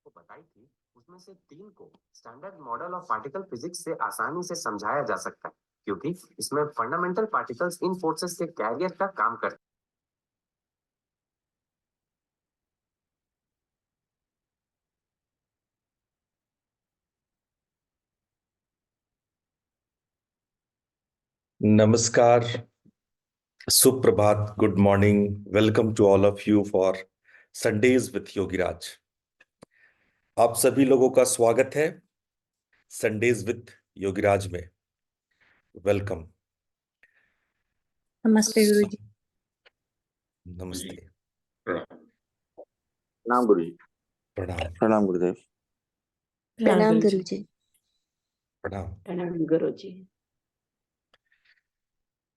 को बताई थी, उसमें से तीन को standard model of particle physics से आसानी से समझाया जा सकता है, क्योंकि इसमें फंडामेंटल पार्टिकल्स इन फोर्सेस के कैरियर का काम करते नमस्कार, सुप्रभात, good morning, welcome to all of you for Sundays with Yogiraj. आप सभी लोगों का स्वागत है संडेज विथ योगीराज में। वेलकम। नमस्ते गुरुजी। नमस्ते। प्रणाम गुरुजी। प्रणाम। प्रणाम गुरुदेव। प्रणाम गुरुजी। प्रणाम। प्रणाम गुरुजी।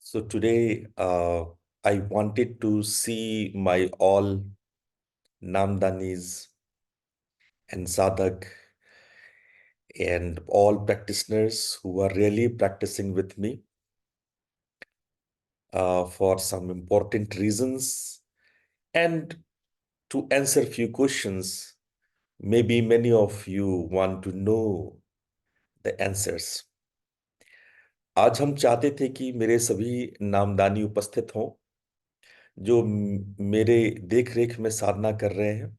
So today I wanted to see my all Namdanis and Sadhak and all practitioners who are really practicing with me for some important reasons and to answer few questions. Maybe many of you want to know the answers. आज हम चाहते थे कि मेरे सभी नामदानी उपस्थित हों जो मेरे देख रेख में साधना कर रहे हैं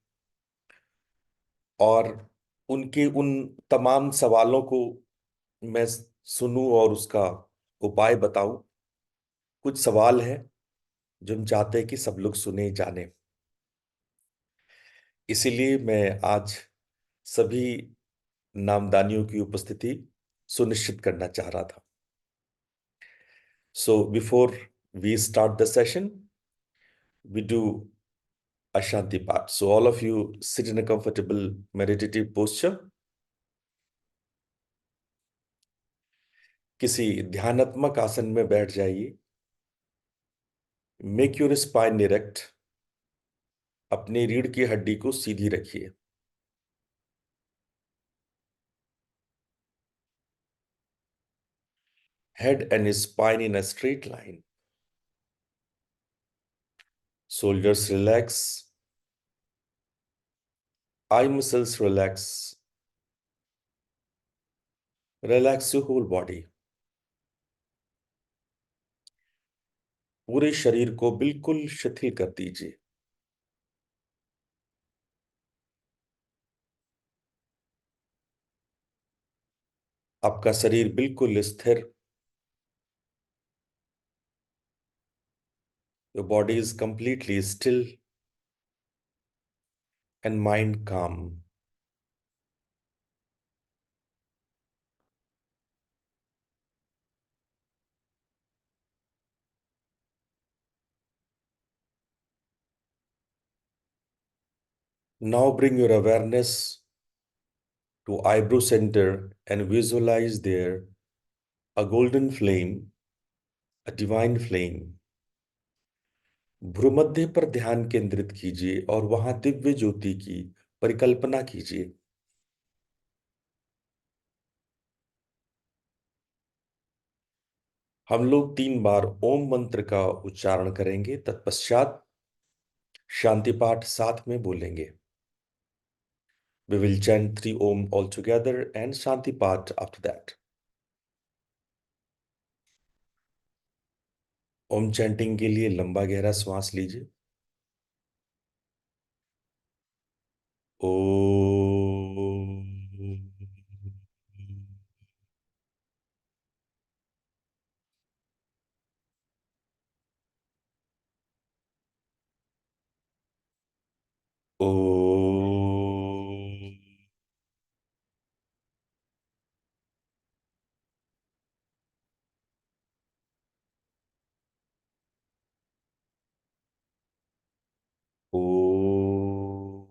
और उनके उन तमाम सवालों को मैं सुनूं और उसका उपाय बताऊं। कुछ सवाल हैं जो हम चाहते हैं कि सब लोग सुने जाने, इसीलिए मैं आज सभी नामदानियों की उपस्थिति सुनिश्चित करना चाह रहा था। So before we start the session, we do Ashanti part. So all of you sit in a comfortable meditative posture. किसी ध्यानात्मक आसन में बैठ जाइए। Make your spine erect. अपनी रीढ़ की हड्डी को सीधी रखिए। Head and spine in a straight line. Shoulders relax. Eye muscles relax. Relax your whole body. पूरे शरीर को बिल्कुल शिथिल कर दीजिए। आपका शरीर बिल्कुल स्थिर। Your body is completely still and mind calm. Now bring your awareness to eyebrow center and visualize there a golden flame, a divine flame. भ्रूमध्य पर ध्यान केंद्रित कीजिए और वहां दिव्य ज्योति की परिकल्पना कीजिए। हम लोग 3 बार ओम मंत्र का उच्चारण करेंगे, तत्पश्चात शांति पाठ साथ में बोलेंगे। We will chant 3 Om all together and Shanti Path after that. Om chanting के लिए लंबा गहरा श्वास लीजिए। ओम। ओम। ओम।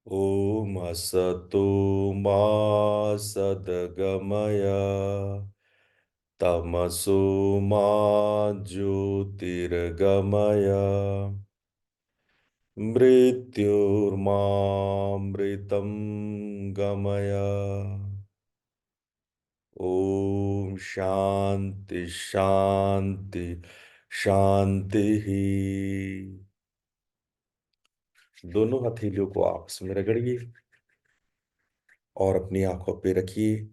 ओम असतो मा सद्गमय तमसो मा ज्योतिर्गमय मृत्युर्मामृतं गमय। ओम शांति शांति शांति ही। दोनों हथेलियों को आपस में रगड़िए और अपनी आंखों पे रखिए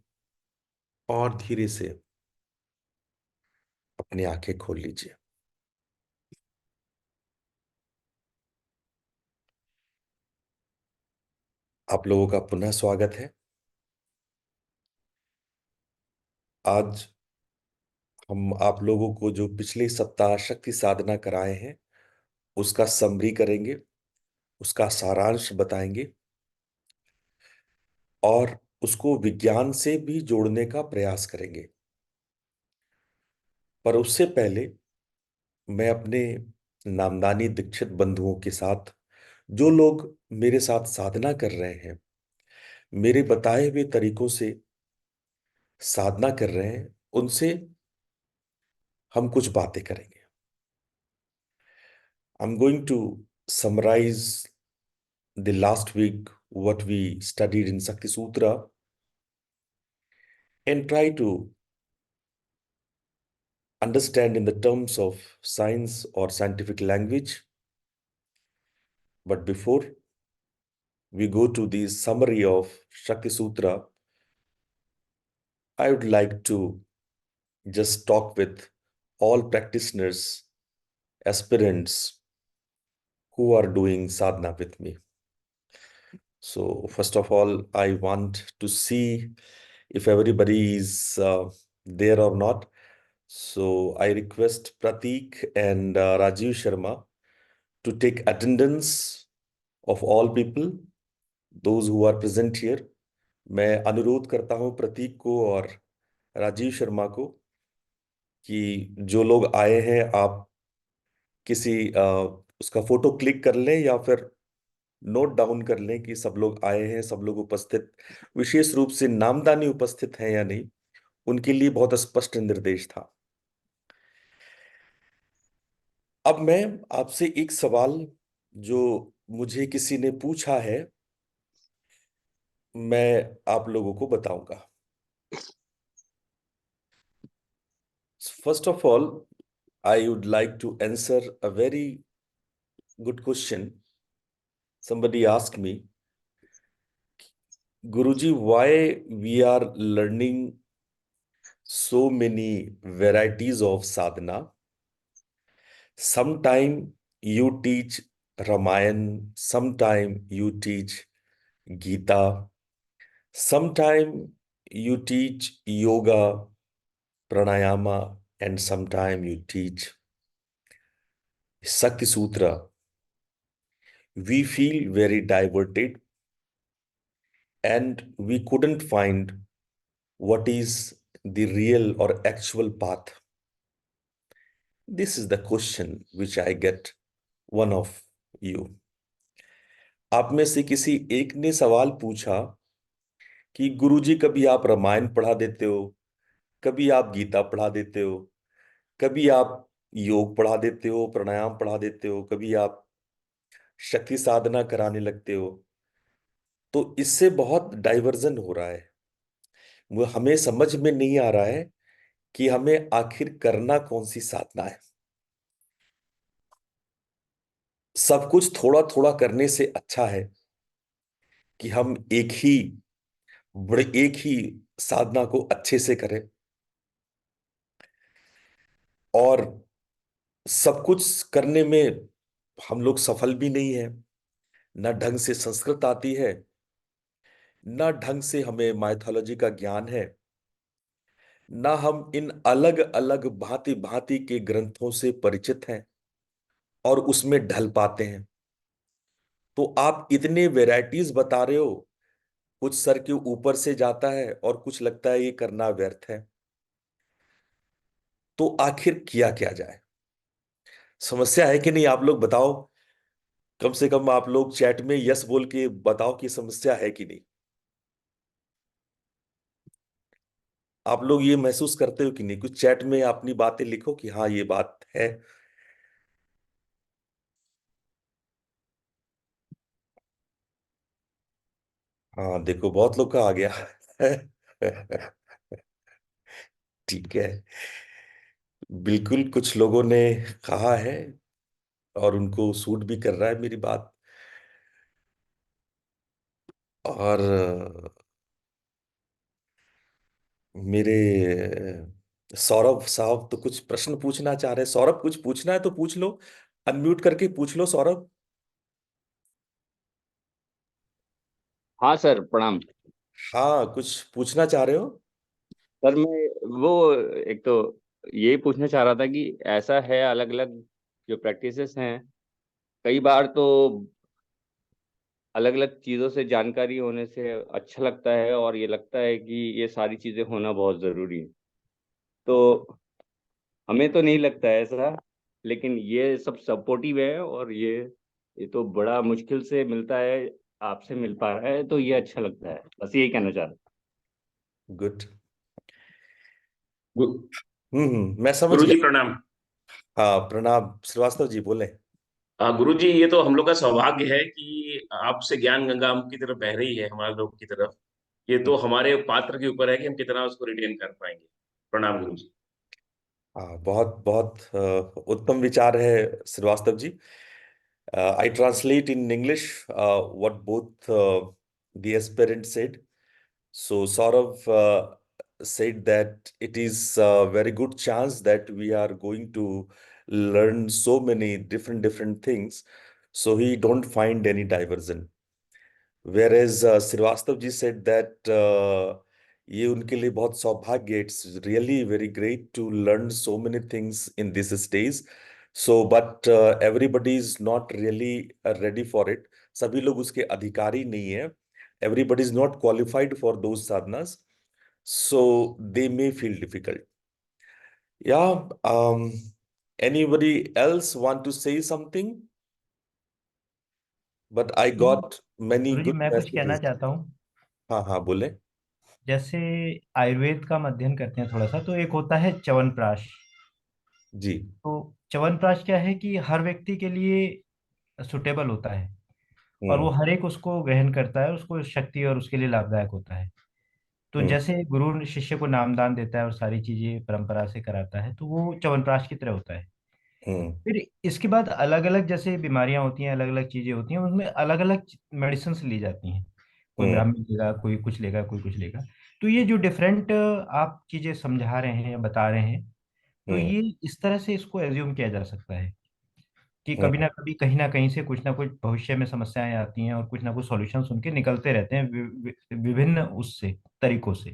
और धीरे से अपनी आंखें खोल लीजिए। आप लोगों का पुनः स्वागत है। आज हम आप लोगों को जो पिछले सप्ताह शक्ति साधना कराए हैं उसका समरी करेंगे, उसका सारांश बताएंगे और उसको विज्ञान से भी जोड़ने का प्रयास करेंगे। पर उससे पहले मैं अपने नामदानी दीक्षित बंधुओं के साथ, जो लोग मेरे साथ साधना कर रहे हैं, मेरे बताए हुए तरीकों से साधना कर रहे हैं, उनसे हम कुछ बातें करेंगे। I am going to summarise the last week what we studied in Sakti Sutra and try to understand in the terms of science or scientific language. But before we go to the summary of Shakti Sutra, I would like to just talk with all practitioners, aspirants who are doing sadhana with me. So, first of all, I want to see if everybody is there or not. So I request Pratik and Rajiv Sharma to take attendance of all people, those who are present here. मैं अनुरोध करता हूं प्रतीक को और राजीव शर्मा को कि जो लोग आए हैं आप किसी उसका फोटो क्लिक कर लें या फिर नोट डाउन कर लें कि सब लोग आए हैं, सब लोग उपस्थित, विशेष रूप से नामदानी उपस्थित हैं या नहीं, उनके लिए बहुत स्पष्ट निर्देश था। अब मैं आपसे एक सवाल जो मुझे किसी ने पूछा है मैं आप लोगों को बताऊंगा। First of all I would like to answer a very good question. somebody asked me, Guruji, why we are learning so many varieties of sadhana? Sometime you teach Ramayan, sometime you teach Gita, sometime you teach yoga, pranayama, and sometime you teach Sakti Sutra. We feel very diverted and we couldn't find what is the real or actual path. This is the question which I get one of you. आप में से किसी एक ने सवाल पूछा कि गुरुजी कभी आप रामायण पढ़ा देते हो, कभी आप गीता पढ़ा देते हो, कभी आप योग पढ़ा देते हो, प्राणायाम पढ़ा देते हो, कभी आप शक्ति साधना कराने लगते हो, तो इससे बहुत डाइवर्जन हो रहा है। वो हमें समझ में नहीं आ रहा है कि हमें आखिर करना कौन सी साधना है। सब कुछ थोड़ा थोड़ा करने से अच्छा है कि हम एक ही साधना को अच्छे से करें। और सब कुछ करने में हम लोग सफल भी नहीं है, ना ढंग से संस्कृत आती है, ना ढंग से हमें माइथोलॉजी का ज्ञान है, ना हम इन अलग अलग भांति भांति के ग्रंथों से परिचित हैं और उसमें ढल पाते हैं। तो आप इतने वेराइटीज बता रहे हो, कुछ सर के ऊपर से जाता है और कुछ लगता है ये करना व्यर्थ है। तो आखिर किया क्या जाए? समस्या है कि नहीं? आप लोग बताओ, कम से कम आप लोग चैट में यस बोल के बताओ कि समस्या है कि नहीं। आप लोग ये महसूस करते हो कि नहीं? कुछ चैट में अपनी बातें लिखो कि हाँ ये बात है। हाँ देखो, बहुत लोग का आ गया। ठीक है, बिल्कुल कुछ लोगों ने कहा है और उनको सूट भी कर रहा है मेरी बात। और मेरे सौरभ साहब तो कुछ प्रश्न पूछना चाह रहे हैं। सौरभ, कुछ पूछना है तो पूछ लो, अनम्यूट करके पूछ लो सौरभ। हाँ सर, प्रणाम। हाँ, कुछ पूछना चाह रहे हो? सर मैं वो एक तो ये पूछना चाह रहा था कि ऐसा है, अलग अलग जो प्रैक्टिसेस हैं, कई बार तो अलग अलग चीज़ों से जानकारी होने से अच्छा लगता है और ये लगता है कि ये सारी चीज़ें होना बहुत ज़रूरी है। तो हमें तो नहीं लगता है ऐसा, लेकिन ये सब सपोर्टिव है और ये तो बड़ा मुश्किल से मिलता है, आपसे मिल पा रहा है तो ये अच्छा लगता है। बस यही कहना चाह रहा गुड। गु- मैं समझ गुरु जी गया। प्रणाम। हाँ, प्रणाम श्रीवास्तव जी, बोले। गुरु जी, ये तो हम लोग का सौभाग्य है कि आपसे ज्ञान गंगा हम की तरफ बह रही है, हमारे लोग की तरफ। ये तो हमारे पात्र के ऊपर है कि हम कितना उसको रिटेन कर पाएंगे। प्रणाम गुरु जी। हाँ, बहुत बहुत उत्तम विचार है Srivastava ji. I translate in English what both the aspirant said. So Saurav said that it is a very good chance that we are going to learn so many different things, so he don't find any diversion. Whereas Srivastav ji said that ये उनके लिए बहुत सौभाग्य, it's really very great to learn so many things in this stage. So but everybody is not really ready for it. सभी लोग उसके अधिकारी नहीं है। Everybody is not qualified for those sadhanas, so they may feel difficult. या anybody else want to say something? But I got many Guru ji, good मैं कुछ कहना messages. चाहता हूँ। हाँ हाँ, बोले। जैसे आयुर्वेद का हम अध्ययन करते हैं थोड़ा सा, तो एक होता है च्यवनप्राश। जी। तो च्यवनप्राश क्या है कि हर व्यक्ति के लिए सुटेबल होता है और वो हम्म। हर एक उसको ग्रहण करता है, उसको शक्ति और उसके लिए लाभदायक होता है। तो हम्म। जैसे गुरु शिष्य को नामदान देता है और सारी चीजें परंपरा से कराता है, तो वो च्यवनप्राश की तरह होता है। हम्म। फिर इसके बाद अलग अलग जैसे बीमारियां होती हैं, अलग अलग चीजें होती हैं, उसमें अलग अलग मेडिसिन ली जाती हैं। कोई हम्म। ब्राह्मण लेगा, कोई कुछ लेगा, कोई कुछ लेगा। तो ये जो डिफरेंट आप चीजें समझा रहे हैं या बता रहे हैं, तो हम्म। ये इस तरह से इसको एज्यूम किया जा सकता है कि हम्म। कभी ना कहीं से कुछ ना कुछ भविष्य में समस्याएं आती हैं और कुछ ना कुछ सॉल्यूशंस उनके निकलते रहते हैं विभिन्न उससे तरीकों से।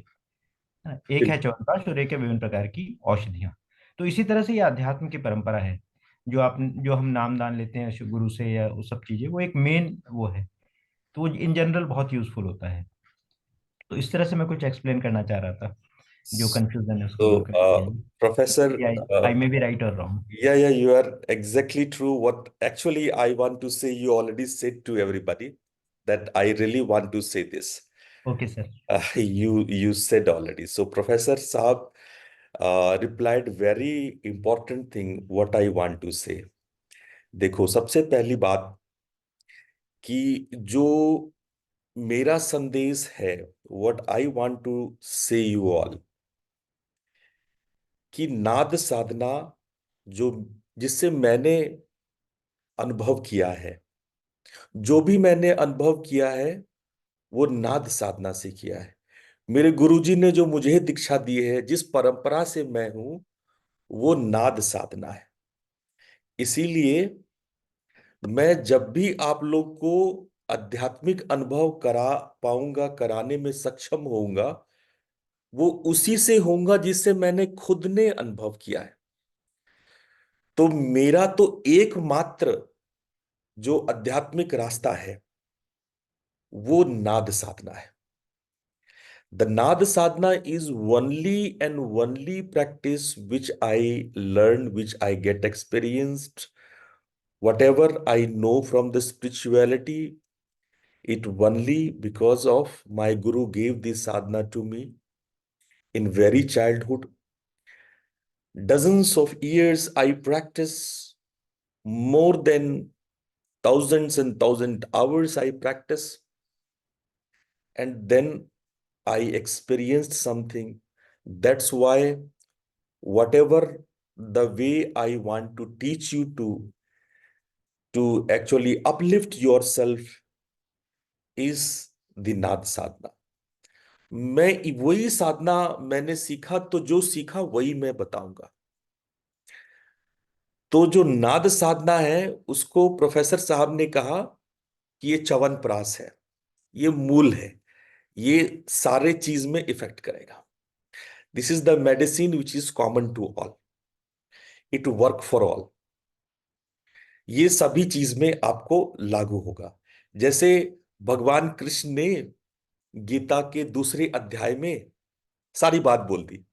हाँ, एक है बिल- च्यवनप्राश और एक है विभिन्न प्रकार की औषधियाँ। तो इसी तरह से ये अध्यात्म की परंपरा है। जो हम नामदान लेते हैं शिव गुरु से या वो सब चीजें, वो एक मेन वो है। तो वो इन जनरल बहुत यूजफुल होता है। तो इस तरह से मैं कुछ एक्सप्लेन करना चाह रहा था, जो कंफ्यूजन है उसको So, दूर करने के लिए। Professor, I may be right और wrong. yeah, you are exactly true. What actually I want to say, you already said to everybody that I really want to say this. Okay sir. You said already. So, Professor Saab replied very important thing. What I want to say. देखो, सबसे पहली बात कि जो मेरा संदेश है, what I want to say you all, कि नाद साधना जो जिससे मैंने अनुभव किया है, जो भी मैंने अनुभव किया है वो नाद साधना से किया है। मेरे गुरुजी ने जो मुझे दीक्षा दी है, जिस परंपरा से मैं हूं, वो नाद साधना है। इसीलिए मैं जब भी आप लोग को आध्यात्मिक अनुभव करा पाऊंगा, कराने में सक्षम होऊंगा, वो उसी से होऊंगा जिससे मैंने खुद ने अनुभव किया है। तो मेरा तो एकमात्र जो आध्यात्मिक रास्ता है वो नाद साधना है। The nada sadhana is only and only practice which I learn, which I get experienced, whatever I know from the spirituality, it only because of my guru gave this sadhana to me in very childhood. Dozens of years I practice, more than thousands and thousand hours I practice, and then I experienced something. That's why whatever the way I want to teach you to actually uplift yourself is the नाद साधना. मैं वही साधना मैंने सीखा, तो जो सीखा वही मैं बताऊंगा. तो जो नाद साधना है उसको प्रोफेसर साहब ने कहा कि ये च्यवनप्राश है, ये मूल है, ये सारे चीज में इफेक्ट करेगा. This is the medicine which is common to all, it work for all. ये सभी चीज में आपको लागू होगा. जैसे भगवान कृष्ण ने गीता के दूसरे अध्याय में सारी बात बोल दी.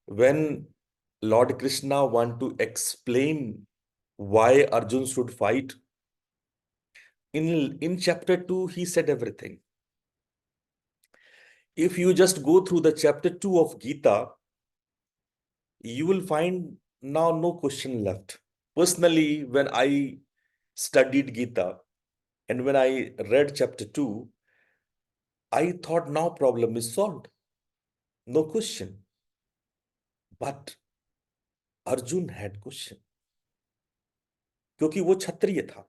When Lord Krishna want to explain why Arjun should fight, in chapter 2 he said everything. If you just go through the chapter 2 of Gita, you will find now no question left. Personally, when I studied Gita and when I read chapter 2, I thought now problem is solved, no question. But Arjun had question, क्योंकि वो क्षत्रिय था,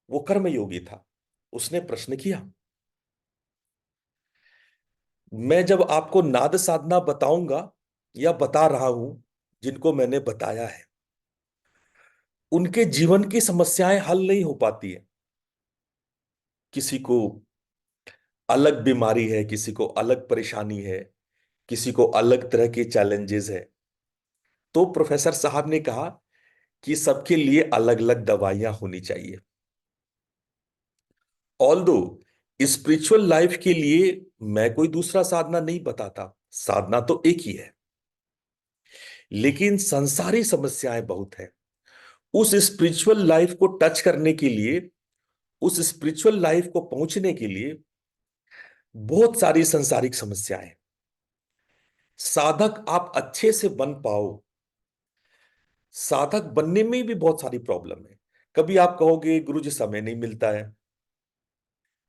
वो कर्मयोगी था, उसने प्रश्न किया. मैं जब आपको नाद साधना बताऊंगा या बता रहा हूं, जिनको मैंने बताया है, उनके जीवन की समस्याएं हल नहीं हो पाती है. किसी को अलग बीमारी है, किसी को अलग परेशानी है, किसी को अलग तरह के चैलेंजेस है. तो प्रोफेसर साहब ने कहा कि सबके लिए अलग अलग दवाइयां होनी चाहिए. ऑल्दो स्पिरिचुअल लाइफ के लिए मैं कोई दूसरा साधना नहीं बताता, साधना तो एक ही है, लेकिन संसारी समस्याएं बहुत है. उस स्पिरिचुअल लाइफ को टच करने के लिए, उस स्पिरिचुअल लाइफ को पहुंचने के लिए बहुत सारी संसारिक समस्याएं. साधक आप अच्छे से बन पाओ, साधक बनने में भी बहुत सारी प्रॉब्लम है. कभी आप कहोगे गुरुजी समय नहीं मिलता है,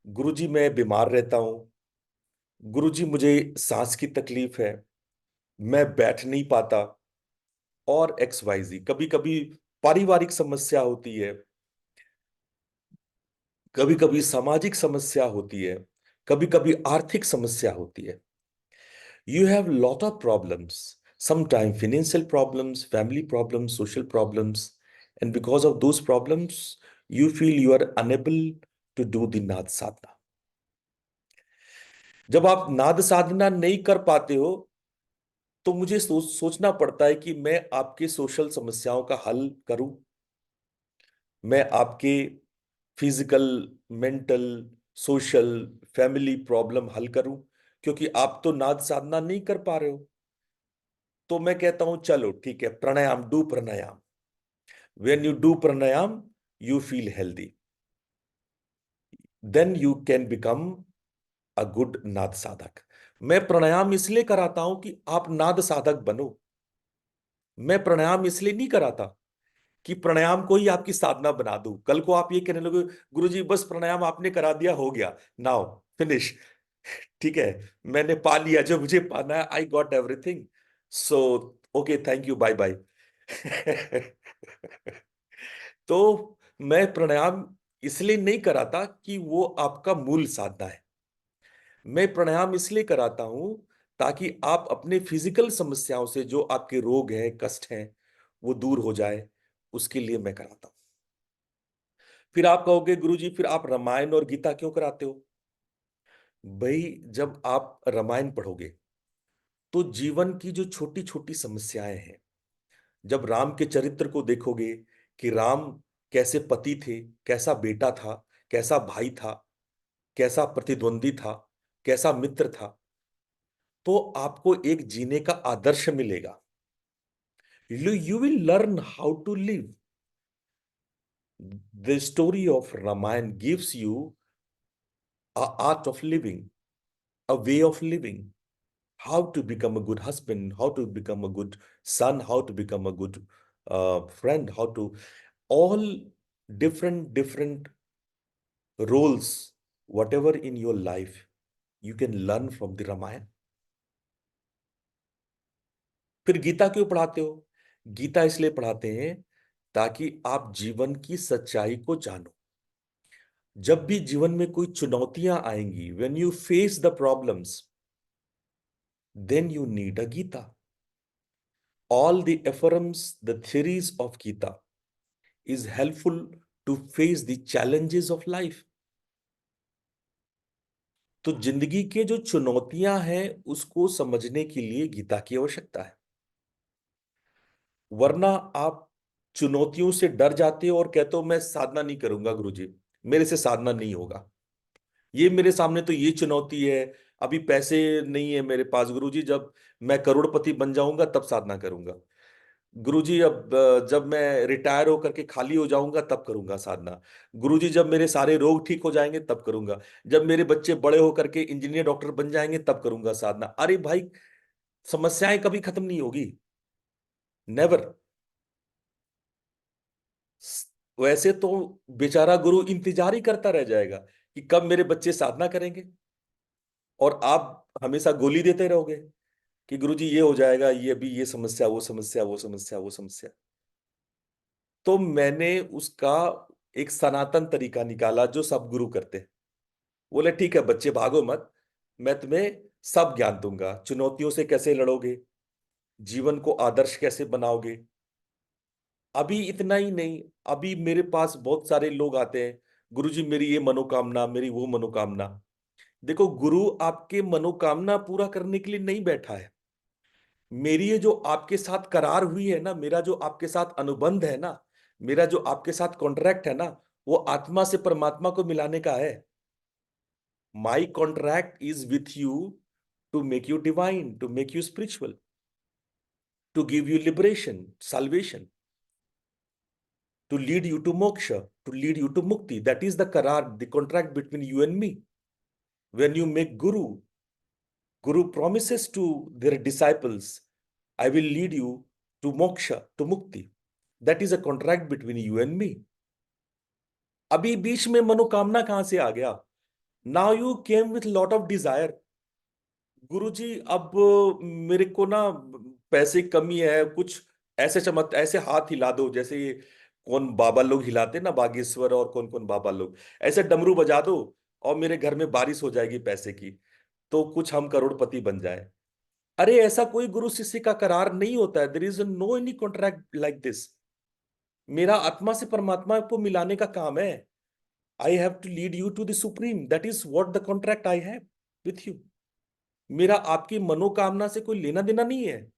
गुरुजी मैं बीमार रहता हूं, गुरुजी मुझे सांस की तकलीफ है, मैं बैठ नहीं पाता, और XYZ. कभी कभी पारिवारिक समस्या होती है, कभी कभी सामाजिक समस्या होती है, कभी कभी आर्थिक समस्या होती है. You have lot of problems, sometimes financial problems, family problems, social problems, and because of those problems, you feel you are unable to do the नाद साधना. जब आप नाद साधना नहीं कर पाते हो, तो मुझे सोचना पड़ता है कि मैं आपके सोशल समस्याओं का हल करूं, मैं आपके physical, mental, social, family problem हल करूं, क्योंकि आप तो नाद साधना नहीं कर पा रहे हो. तो मैं कहता हूं चलो ठीक है, pranayama, do pranayama. When you do pranayam, you feel healthy. Then you can become a good नाद साधक. मैं प्राणायाम इसलिए कराता हूं कि आप नाद साधक बनो. मैं प्राणायाम इसलिए नहीं कराता कि प्राणायाम को ही आपकी साधना बना दूं. कल को आप ये कहने लगे गुरुजी बस प्राणायाम आपने करा दिया, हो गया, नाउ फिनिश, ठीक है, मैंने पा लिया जो मुझे पाना है, I got everything, so okay thank you bye bye. तो मैं प्राणायाम इसलिए नहीं कराता कि वो आपका मूल साधना है. मैं प्राणायाम इसलिए कराता हूं ताकि आप अपने फिजिकल समस्याओं से, जो आपके रोग हैं, कष्ट हैं, वो दूर हो जाए, उसके लिए मैं कराता हूं. फिर आप कहोगे गुरुजी फिर आप रामायण और गीता क्यों कराते हो? भाई जब आप रामायण पढ़ोगे तो जीवन की जो छोटी छोटी समस्याएं हैं, जब राम के चरित्र को देखोगे कि राम कैसे पति थे, कैसा बेटा था, कैसा भाई था, कैसा प्रतिद्वंदी था, कैसा मित्र था, तो आपको एक जीने का आदर्श मिलेगा. You will learn how to live. The story of Ramayana gives you a art of living, a way of living, how to become a good husband, how to become a good son, how to become a good friend, how to, all different roles, whatever in your life, you can learn from the Ramayana. फिर गीता क्यों पढ़ाते हो? गीता इसलिए पढ़ाते हैं ताकि आप जीवन की सच्चाई को जानो। जब भी जीवन में कोई चुनौतियां आएंगी, when you face the problems, then you need a Gita. All the affirms, the theories of Gita is helpful to face the challenges of life. तो जिंदगी के जो चुनौतियां हैं उसको समझने के लिए गीता की आवश्यकता है, वरना आप चुनौतियों से डर जाते हो और कहते हो मैं साधना नहीं करूंगा गुरुजी, मेरे से साधना नहीं होगा, ये मेरे सामने तो ये चुनौती है, अभी पैसे नहीं है मेरे पास गुरुजी, जब मैं करोड़पति बन जाऊंगा तब साधना करूंगा गुरुजी, अब जब मैं रिटायर होकर के खाली हो जाऊंगा तब करूंगा साधना गुरुजी, जब मेरे सारे रोग ठीक हो जाएंगे तब करूंगा, जब मेरे बच्चे बड़े होकर के इंजीनियर डॉक्टर बन जाएंगे तब करूंगा साधना. अरे भाई, समस्याएं कभी खत्म नहीं होगी, नेवर. वैसे तो बेचारा गुरु इंतजार ही करता रह जाएगा कि कब मेरे बच्चे साधना करेंगे, और आप हमेशा गोली देते रहोगे कि गुरुजी ये हो जाएगा, ये अभी ये समस्या, वो समस्या, वो समस्या, वो समस्या. तो मैंने उसका एक सनातन तरीका निकाला जो सब गुरु करते हैं. बोले ठीक है बच्चे भागो मत, मैं तुम्हें सब ज्ञान दूंगा, चुनौतियों से कैसे लड़ोगे, जीवन को आदर्श कैसे बनाओगे. अभी इतना ही नहीं, अभी मेरे पास बहुत सारे लोग आते हैं, गुरुजी मेरी ये मनोकामना, मेरी वो मनोकामना. देखो, गुरु आपके मनोकामना पूरा करने के लिए नहीं बैठा है. मेरी ये जो आपके साथ करार हुई है ना, मेरा जो आपके साथ अनुबंध है ना, मेरा जो आपके साथ कॉन्ट्रैक्ट है ना, वो आत्मा से परमात्मा को मिलाने का है. My contract is with you to make you divine, to make you spiritual, to give you liberation, salvation, to lead you to moksha, to lead you to mukti. That is the karar, the contract between you and me. When you make guru, guru promises to their disciples, I will lead you to moksha, to mukti. That is a contract between you and me. अभी बीच में मनोकामना कहां से आ गया? Now you came with lot of desire. गुरुजी अब मेरे को ना पैसे कमी है, कुछ ऐसे ऐसे हाथ हिला दो जैसे ये कौन बाबा लोग हिलाते ना, बागेश्वर और कौन कौन बाबा लोग, ऐसे डमरू बजा दो और मेरे घर में बारिश हो जाएगी पैसे की, तो कुछ हम करोड़पति बन जाए. अरे ऐसा कोई गुरु शिष्य का करार नहीं होता है. There is no any contract like this. मेरा आत्मा से परमात्मा को मिलाने का काम है. I have to lead you to the supreme. That is what the contract I have with you. मेरा आपकी मनोकामना से कोई लेना देना नहीं है,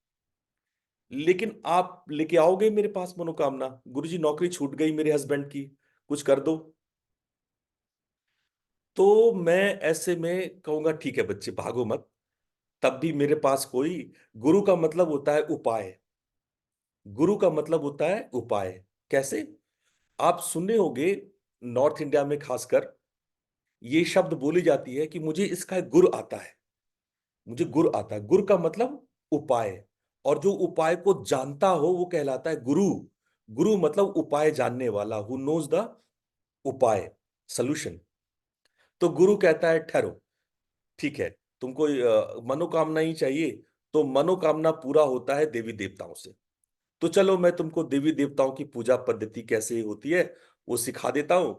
लेकिन आप लेके आओगे मेरे पास मनोकामना, गुरुजी नौकरी छूट गई मेरे हस्बैंड की, कुछ कर दो, तो मैं ऐसे में कहूंगा ठीक है बच्चे भागो मत. तब भी मेरे पास कोई, गुरु का मतलब होता है उपाय. गुरु का मतलब होता है उपाय. कैसे? आप सुने होंगे नॉर्थ इंडिया में खासकर ये शब्द बोली जाती है कि मुझे इसका गुर आता है, मुझे गुर आता है. गुर का मतलब उपाय, और जो उपाय को जानता हो वो कहलाता है गुरु. गुरु मतलब उपाय जानने वाला, हु नोज द उपाय, सॉल्यूशन. तो गुरु कहता है ठहरो, ठीक है तुमको मनोकामना ही चाहिए, तो मनोकामना पूरा होता है देवी देवताओं से. तो चलो मैं तुमको देवी देवताओं की पूजा पद्धति कैसे होती है वो सिखा देता हूं,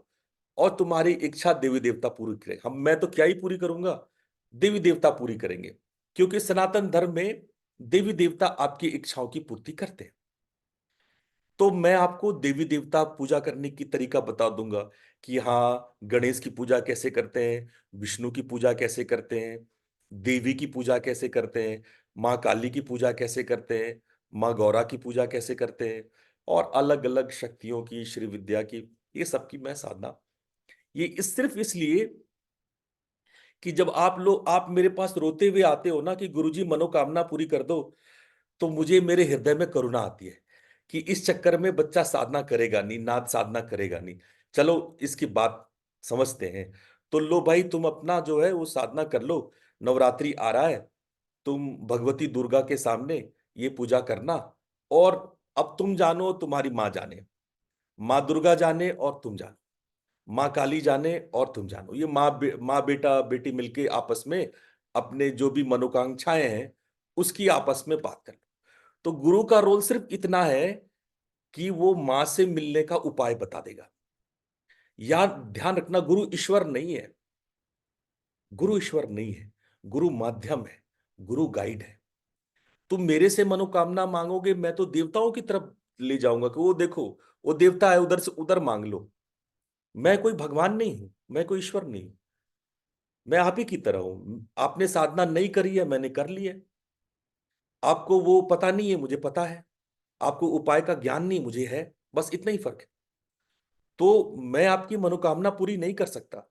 और तुम्हारी इच्छा देवी देवता पूरी करें. हम मैं तो क्या ही पूरी करूंगा, देवी देवता पूरी करेंगे, क्योंकि सनातन धर्म में देवी देवता आपकी इच्छाओं की पूर्ति करते हैं. तो मैं आपको देवी देवता पूजा करने की तरीका बता दूंगा कि हाँ, गणेश की पूजा कैसे करते हैं, विष्णु की पूजा कैसे करते हैं, देवी की पूजा कैसे करते हैं, माँ काली की पूजा कैसे करते हैं, माँ गौरा की पूजा कैसे करते हैं, और अलग अलग शक्तियों की, श्री विद्या की, ये सब की मैं साधना. ये सिर्फ इसलिए कि जब आप मेरे पास रोते हुए आते हो ना कि गुरुजी मनोकामना पूरी कर दो, तो मुझे मेरे हृदय में करुणा आती है कि इस चक्कर में बच्चा साधना करेगा नहीं, नाथ साधना करेगा नहीं. चलो इसकी बात समझते हैं. तो लो भाई, तुम अपना जो है वो साधना कर लो. नवरात्रि आ रहा है, तुम भगवती दुर्गा के सामने ये पूजा करना, और अब तुम जानो, तुम्हारी माँ जाने, माँ दुर्गा जाने और तुम जानो, माँ काली जाने और तुम जानो. ये माँ बेटा बेटी मिलके आपस में अपने जो भी मनोकांक्षाएं हैं उसकी आपस में बात कर लो. तो गुरु का रोल सिर्फ इतना है कि वो मां से मिलने का उपाय बता देगा। या ध्यान रखना, गुरु ईश्वर नहीं है, गुरु ईश्वर नहीं है, गुरु माध्यम है, गुरु गाइड है। तुम मेरे से मनोकामना मांगोगे, मैं तो देवताओं की तरफ ले जाऊंगा कि वो देखो वो देवता है, उधर से उधर मांग लो। मैं कोई भगवान नहीं हूं, मैं कोई ईश्वर नहीं हूं, मैं आप ही की तरह हूं। आपने साधना नहीं करी है, मैंने कर ली है। आपको वो पता नहीं है, मुझे पता है। आपको उपाय का ज्ञान नहीं, मुझे है। बस इतना ही फर्क है। तो मैं आपकी मनोकामना पूरी नहीं कर सकता,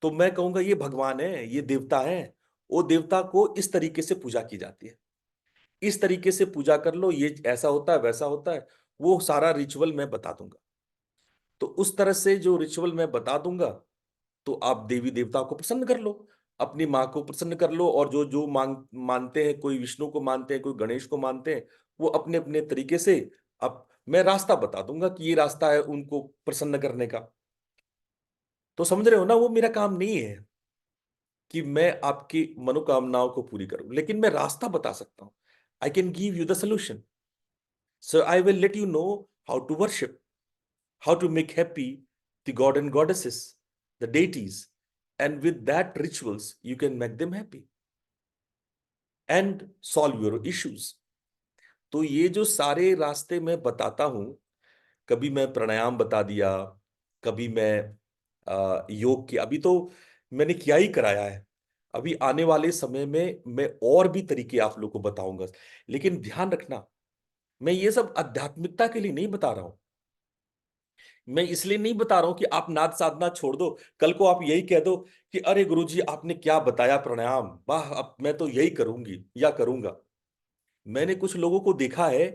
तो मैं कहूंगा ये भगवान है, ये देवता है। वो देवता को इस तरीके से पूजा की जाती है, इस तरीके से पूजा कर लो, ये ऐसा होता है, वैसा होता है। वो सारा रिचुअल मैं बता दूंगा। तो उस तरह से जो रिचुअल मैं बता दूंगा, तो आप देवी देवता को प्रसन्न कर लो, अपनी माँ को प्रसन्न कर लो। और जो जो मानते हैं, कोई विष्णु को मानते हैं, कोई गणेश को मानते हैं, वो अपने अपने तरीके से। अब मैं रास्ता बता दूंगा कि ये रास्ता है उनको प्रसन्न करने का। तो समझ रहे हो ना, वो मेरा काम नहीं है कि मैं आपकी मनोकामनाओं को पूरी करूं, लेकिन मैं रास्ता बता सकता हूं। I can give you the solution. So I will let you know how to worship, how to make happy the god and goddesses, the deities, and with that rituals you can make them happy and solve your issues. तो ये जो सारे रास्ते मैं बताता हूं, कभी मैं प्राणायाम बता दिया, कभी मैं योग की, अभी तो मैंने किया ही कराया है। अभी आने वाले समय में मैं और भी तरीके आप लोग को बताऊंगा। लेकिन ध्यान रखना, मैं ये सब आध्यात्मिकता के लिए नहीं बता रहा हूं। मैं इसलिए नहीं बता रहा हूं कि आप नाद साधना छोड़ दो, कल को आप यही कह दो कि अरे गुरुजी आपने क्या बताया प्राणायाम, वाह अब मैं तो यही करूंगी या करूंगा। मैंने कुछ लोगों को देखा है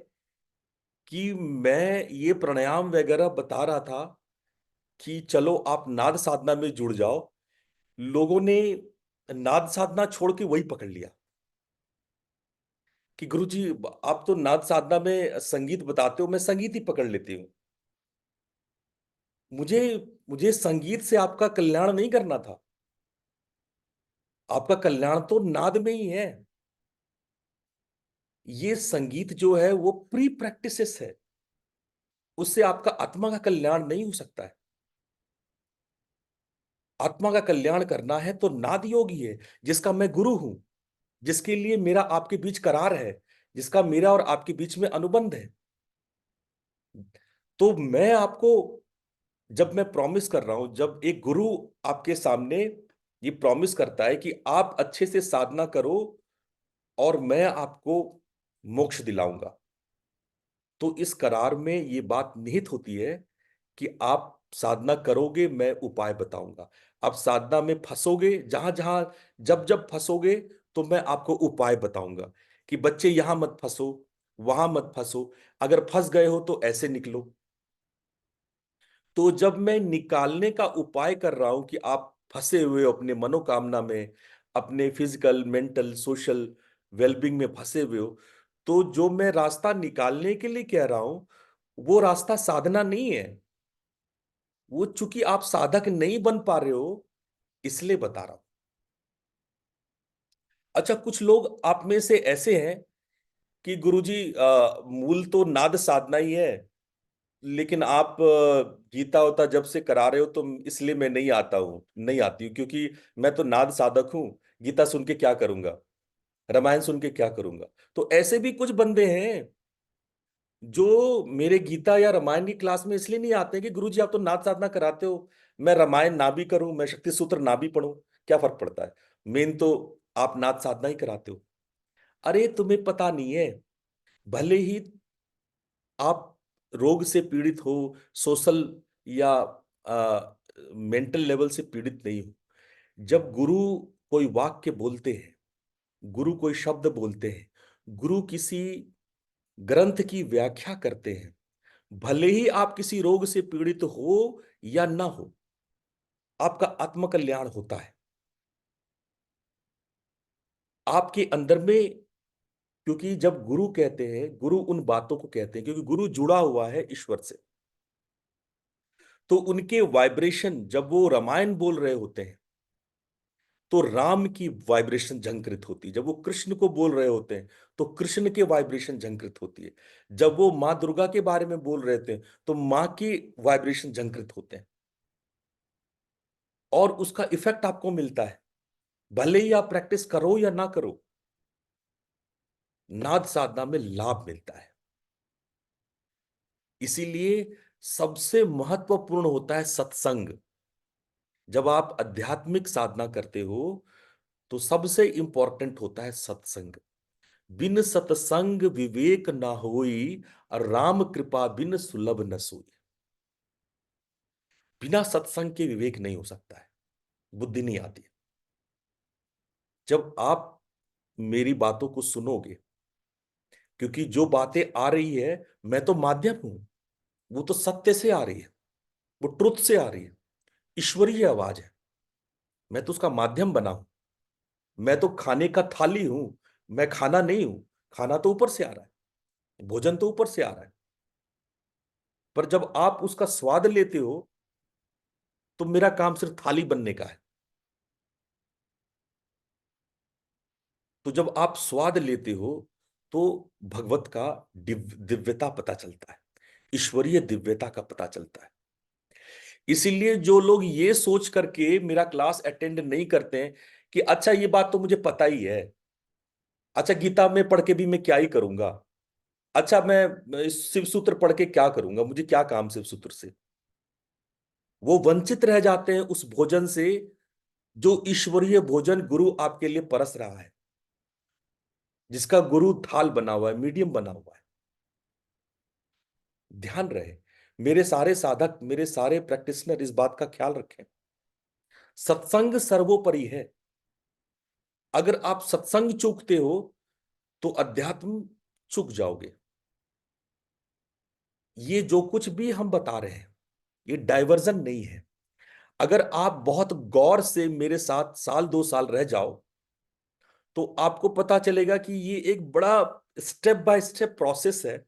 कि मैं ये प्राणायाम वगैरह बता रहा था कि चलो आप नाद साधना में जुड़ जाओ, लोगों ने नाद साधना छोड़ के वही पकड़ लिया कि गुरुजी आप तो नाद साधना में संगीत बताते हो, मैं संगीत ही पकड़ लेती हूँ। मुझे मुझे संगीत से आपका कल्याण नहीं करना था। आपका कल्याण तो नाद में ही है। ये संगीत जो है वो प्री प्रैक्टिसेस है, उससे आपका आत्मा का कल्याण नहीं हो सकता है। आत्मा का कल्याण करना है तो नाद योगी है, जिसका मैं गुरु हूं, जिसके लिए मेरा आपके बीच करार है, जिसका मेरा और आपके बीच में अनुबंध है। तो मैं आपको, जब मैं प्रॉमिस कर रहा हूं, जब एक गुरु आपके सामने ये प्रॉमिस करता है कि आप अच्छे से साधना करो और मैं आपको मोक्ष दिलाऊंगा, तो इस करार में ये बात निहित होती है कि आप साधना करोगे, मैं उपाय बताऊंगा। आप साधना में फंसोगे, जहां जहां जब जब फंसोगे, तो मैं आपको उपाय बताऊंगा कि बच्चे यहां मत फंसो, वहां मत फंसो, अगर फंस गए हो तो ऐसे निकलो। तो जब मैं निकालने का उपाय कर रहा हूं कि आप फंसे हुए हो अपने मनोकामना में, अपने फिजिकल मेंटल सोशल वेलबींग में फंसे हुए हो, तो जो मैं रास्ता निकालने के लिए कह रहा हूं, वो रास्ता साधना नहीं है। वो चूंकि आप साधक नहीं बन पा रहे हो, इसलिए बता रहा हूं। अच्छा, कुछ लोग आप में से ऐसे हैं कि गुरुजी मूल तो नाद साधना ही है, लेकिन आप गीता होता जब से करा रहे हो तो इसलिए मैं नहीं आता हूँ, नहीं आती हूँ, क्योंकि मैं तो नाद साधक हूँ। गीता सुन के क्या करूंगा, रामायण सुन के क्या करूंगा। तो ऐसे भी कुछ बंदे हैं जो मेरे गीता या रामायण की क्लास में इसलिए नहीं आते कि गुरुजी आप तो नाद साधना कराते हो, मैं रामायण ना भी करूं, मैं शक्ति सूत्र ना भी पढूं, क्या फर्क पड़ता है, मेन तो आप नाद साधना ही कराते हो। अरे तुम्हें पता नहीं है, भले ही आप रोग से पीड़ित हो, सोशल या मेंटल लेवल से पीड़ित नहीं हो, जब गुरु कोई वाक्य बोलते हैं, गुरु कोई शब्द बोलते हैं, गुरु किसी ग्रंथ की व्याख्या करते हैं, भले ही आप किसी रोग से पीड़ित हो या ना हो, आपका आत्मकल्याण होता है। आपके अंदर में, क्योंकि जब गुरु कहते हैं, गुरु उन बातों को कहते हैं क्योंकि गुरु जुड़ा हुआ है ईश्वर से, तो उनके वाइब्रेशन जब वो रामायण बोल रहे होते हैं, तो राम की वाइब्रेशन झंकृत होती है। जब वो कृष्ण को बोल रहे होते हैं तो कृष्ण के वाइब्रेशन झंकृत होती है। जब वो माँ दुर्गा के बारे में बोल रहे थे तो माँ की वाइब्रेशन झंकृत होते हैं, और उसका इफेक्ट आपको मिलता है, भले ही आप प्रैक्टिस करो या ना करो, नाद साधना में लाभ मिलता है। इसीलिए सबसे महत्वपूर्ण होता है सत्संग। जब आप आध्यात्मिक साधना करते हो तो सबसे इंपॉर्टेंट होता है सत्संग। बिन सत्संग विवेक ना होई, और राम कृपा बिन सुलभ न सोई। बिना सत्संग के विवेक नहीं हो सकता है, बुद्धि नहीं आती। जब आप मेरी बातों को सुनोगे, क्योंकि जो बातें आ रही है मैं तो माध्यम हूं, वो तो सत्य से आ रही है, वो ट्रुथ से आ रही है, ईश्वरीय आवाज है, मैं तो उसका माध्यम बना हूं। मैं तो खाने का थाली हूं, मैं खाना नहीं हूं। खाना तो ऊपर से आ रहा है, भोजन तो ऊपर से आ रहा है, पर जब आप उसका स्वाद लेते हो तो मेरा काम सिर्फ थाली बनने का है। तो जब आप स्वाद लेते हो तो भगवत का दिव्यता पता चलता है, ईश्वरीय दिव्यता का पता चलता है। इसीलिए जो लोग ये सोच करके मेरा क्लास अटेंड नहीं करते हैं कि अच्छा ये बात तो मुझे पता ही है, अच्छा गीता में पढ़ के भी मैं क्या ही करूंगा, अच्छा मैं शिव सूत्र पढ़ के क्या करूंगा, मुझे क्या काम शिव सूत्र से, वो वंचित रह जाते हैं उस भोजन से जो ईश्वरीय भोजन गुरु आपके लिए परस रहा है, जिसका गुरु थाल बना हुआ है, मीडियम बना हुआ है। ध्यान रहे, मेरे सारे साधक, मेरे सारे प्रैक्टिशनर इस बात का ख्याल रखें, सत्संग सर्वोपरि है। अगर आप सत्संग चूकते हो तो अध्यात्म चूक जाओगे। ये जो कुछ भी हम बता रहे हैं ये डाइवर्जन नहीं है। अगर आप बहुत गौर से मेरे साथ साल 2 साल रह जाओ तो आपको पता चलेगा कि ये एक बड़ा स्टेप बाय स्टेप प्रोसेस है।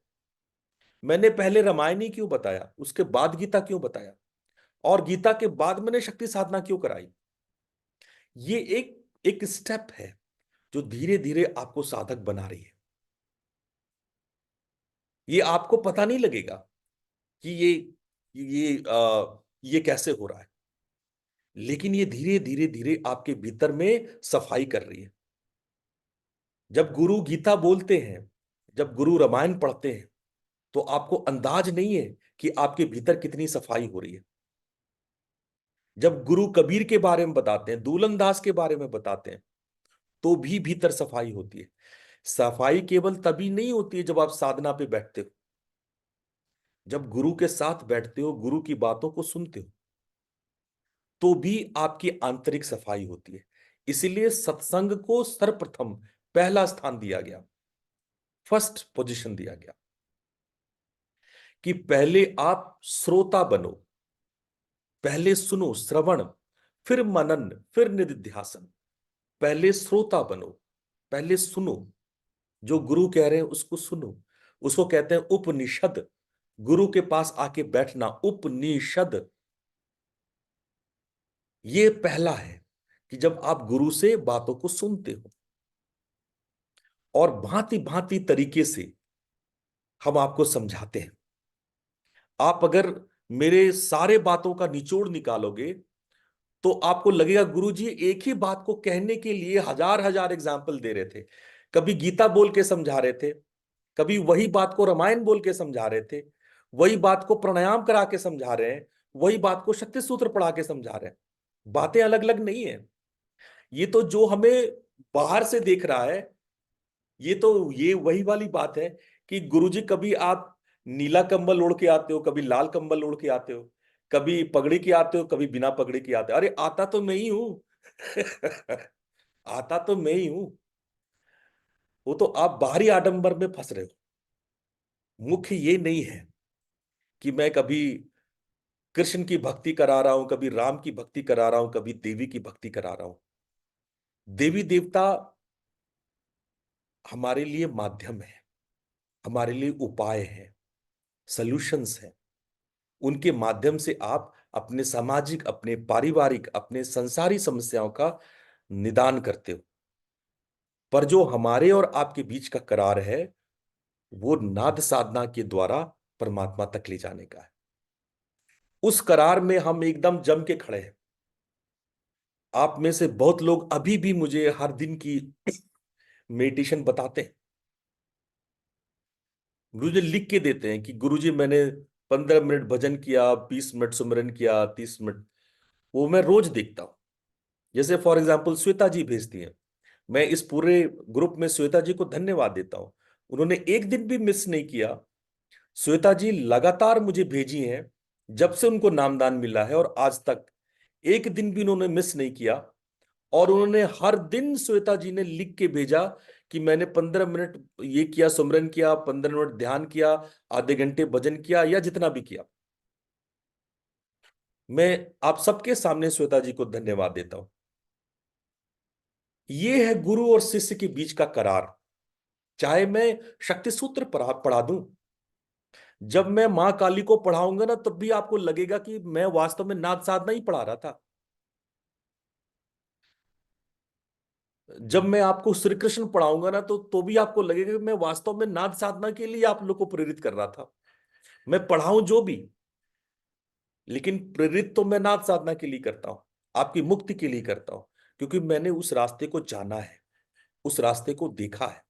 मैंने पहले रामायणी क्यों बताया, उसके बाद गीता क्यों बताया, और गीता के बाद मैंने शक्ति साधना क्यों कराई। ये एक एक स्टेप है जो धीरे धीरे आपको साधक बना रही है। ये आपको पता नहीं लगेगा कि ये कैसे हो रहा है, लेकिन ये धीरे धीरे धीरे आपके भीतर में सफाई कर रही है। जब गुरु गीता बोलते हैं, जब गुरु रामायण पढ़ते हैं तो आपको अंदाज नहीं है कि आपके भीतर कितनी सफाई हो रही है। जब गुरु कबीर के बारे में बताते हैं, दूलन दास के बारे में बताते हैं, तो भी भीतर सफाई होती है। सफाई केवल तभी नहीं होती है जब आप साधना पे बैठते हो, जब गुरु के साथ बैठते हो, गुरु की बातों को सुनते हो, तो भी आपकी आंतरिक सफाई होती है। इसीलिए सत्संग को सर्वप्रथम पहला स्थान दिया गया, फर्स्ट पोजीशन दिया गया, कि पहले आप श्रोता बनो, पहले सुनो, श्रवण, फिर मनन, फिर निधिध्यासन। पहले श्रोता बनो, पहले सुनो, जो गुरु कह रहे हैं उसको सुनो। उसको कहते हैं उपनिषद। गुरु के पास आके बैठना, उपनिषद। ये पहला है कि जब आप गुरु से बातों को सुनते हो और भांति भांति तरीके से हम आपको समझाते हैं। आप अगर मेरे सारे बातों का निचोड़ निकालोगे तो आपको लगेगा गुरुजी एक ही बात को कहने के लिए हजार हजार एग्जाम्पल दे रहे थे। कभी गीता बोल के समझा रहे थे, कभी वही बात को रामायण बोल के समझा रहे थे, वही बात को प्राणायाम करा के समझा रहे हैं, वही बात को शक्ति सूत्र पढ़ा के समझा रहे हैं। बातें अलग अलग नहीं है। ये तो जो हमें बाहर से देख रहा है, ये वही वाली बात है कि गुरुजी कभी आप नीला कंबल ओढ़ के आते हो, कभी लाल कंबल ओढ़ के आते हो, कभी पगड़ी के आते हो, कभी बिना पगड़ी के आते हो। अरे आता तो मैं ही हूं आता तो मैं ही हूं। वो तो आप बाहरी आडंबर में फंस रहे हो। मुख्य ये नहीं है कि मैं कभी कृष्ण की भक्ति करा रहा हूं, कभी राम की भक्ति करा रहा हूं, कभी देवी की भक्ति करा रहा हूं। देवी देवता हमारे लिए माध्यम है, हमारे लिए उपाय है, सॉल्यूशंस है। उनके माध्यम से आप अपने सामाजिक, अपने पारिवारिक, अपने संसारी समस्याओं का निदान करते हो, पर जो हमारे और आपके बीच का करार है वो नाद साधना के द्वारा परमात्मा तक ले जाने का है। उस करार में हम एकदम जम के खड़े हैं। आप में से बहुत लोग अभी भी मुझे हर दिन की मेडिटेशन बताते हैं, मुझे लिख के देते हैं कि गुरुजी मैंने 15 मिनट भजन किया, 20 मिनट सुमिरन किया, 30 मिनट। वो मैं रोज देखता हूं। जैसे फॉर एग्जाम्पल श्वेता जी भेजती हैं, मैं इस पूरे ग्रुप में श्वेता जी को धन्यवाद देता हूं। उन्होंने एक दिन भी मिस नहीं किया। श्वेता जी लगातार मुझे भेजी हैं जब से उनको नामदान मिला है, और आज तक एक दिन भी उन्होंने मिस नहीं किया। और उन्होंने हर दिन श्वेता जी ने लिख के भेजा कि मैंने 15 मिनट ये किया, सुमरन किया, 15 मिनट ध्यान किया, आधे घंटे भजन किया, या जितना भी किया। मैं आप सबके सामने श्वेता जी को धन्यवाद देता हूं। ये है गुरु और शिष्य के बीच का करार। चाहे मैं शक्ति सूत्र पढ़ा दूं, जब मैं मां काली को पढ़ाऊंगा ना, तब भी आपको लगेगा कि मैं वास्तव में नाद साधना ही पढ़ा रहा था। जब मैं आपको श्री कृष्ण पढ़ाऊंगा ना, तो भी आपको लगेगा कि मैं वास्तव में नाद साधना के लिए आप लोग को प्रेरित कर रहा था। मैं पढ़ाऊं जो भी, लेकिन प्रेरित तो मैं नाद साधना के लिए करता हूं, आपकी मुक्ति के लिए करता हूं, क्योंकि मैंने उस रास्ते को जाना है, उस रास्ते को देखा है।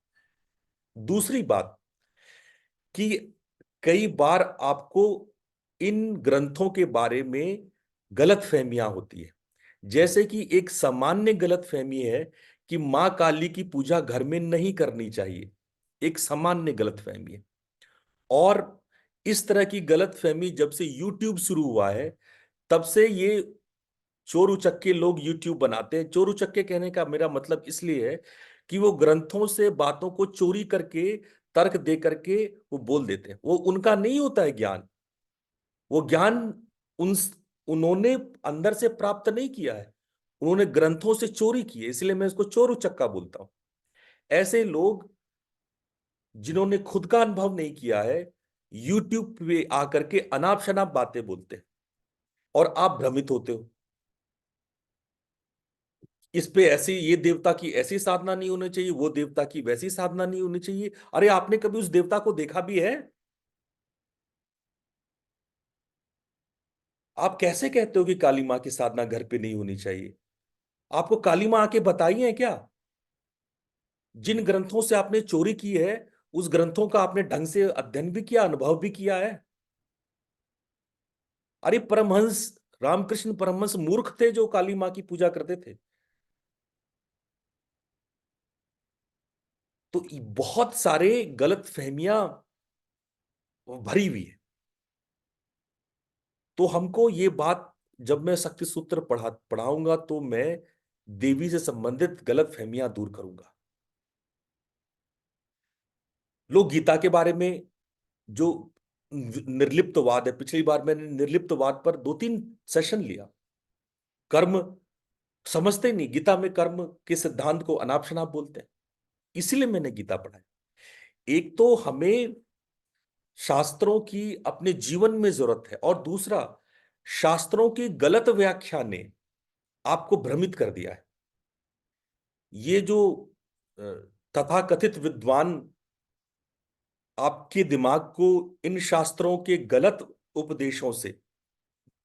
दूसरी बात कि कई बार आपको इन ग्रंथों के बारे में गलत फहमियां होती है। जैसे कि एक सामान्य गलत फहमी है कि मां काली की पूजा घर में नहीं करनी चाहिए, एक सामान्य गलत फहमी है। और इस तरह की गलत फहमी जब से यूट्यूब शुरू हुआ है, तब से ये चोर उचक्के लोग यूट्यूब बनाते हैं। चोर उचक्के कहने का मेरा मतलब इसलिए है कि वो ग्रंथों से बातों को चोरी करके, तर्क दे करके वो बोल देते हैं। वो उनका नहीं होता है ज्ञान। वो ज्ञान उन उन्होंने अंदर से प्राप्त नहीं किया है, उन्होंने ग्रंथों से चोरी की है। इसलिए मैं इसको चोर उचक्का बोलता हूं। ऐसे लोग जिन्होंने खुद का अनुभव नहीं किया है, यूट्यूब पे आकर के अनाप शनाप बातें बोलते हैं, और आप भ्रमित होते हो। इस पे ऐसी, ये देवता की ऐसी साधना नहीं होनी चाहिए, वो देवता की वैसी साधना नहीं होनी चाहिए। अरे आपने कभी उस देवता को देखा भी है? आप कैसे कहते हो कि काली मां की साधना घर पे नहीं होनी चाहिए? आपको काली मां आके बताई है क्या? जिन ग्रंथों से आपने चोरी की है, उस ग्रंथों का आपने ढंग से अध्ययन भी किया, अनुभव भी किया है? अरे परमहंस रामकृष्ण परमहंस मूर्ख थे जो काली मां की पूजा करते थे। तो बहुत सारे गलत फहमियां भरी हुई है। तो हमको ये बात, जब मैं शक्ति सूत्र पढ़ाऊंगा तो मैं देवी से संबंधित गलत फहमियां दूर करूंगा। लोग गीता के बारे में जो निर्लिप्तवाद है, पिछली बार मैंने निर्लिप्तवाद पर 2-3 सेशन लिया। कर्म समझते नहीं, गीता में कर्म के सिद्धांत को अनाप शनाप बोलते हैं। इसीलिए मैंने गीता पढ़ाई। एक तो हमें शास्त्रों की अपने जीवन में जरूरत है, और दूसरा शास्त्रों की गलत व्याख्या ने आपको भ्रमित कर दिया है। ये जो अ, तथाकथित विद्वान आपके दिमाग को इन शास्त्रों के गलत उपदेशों से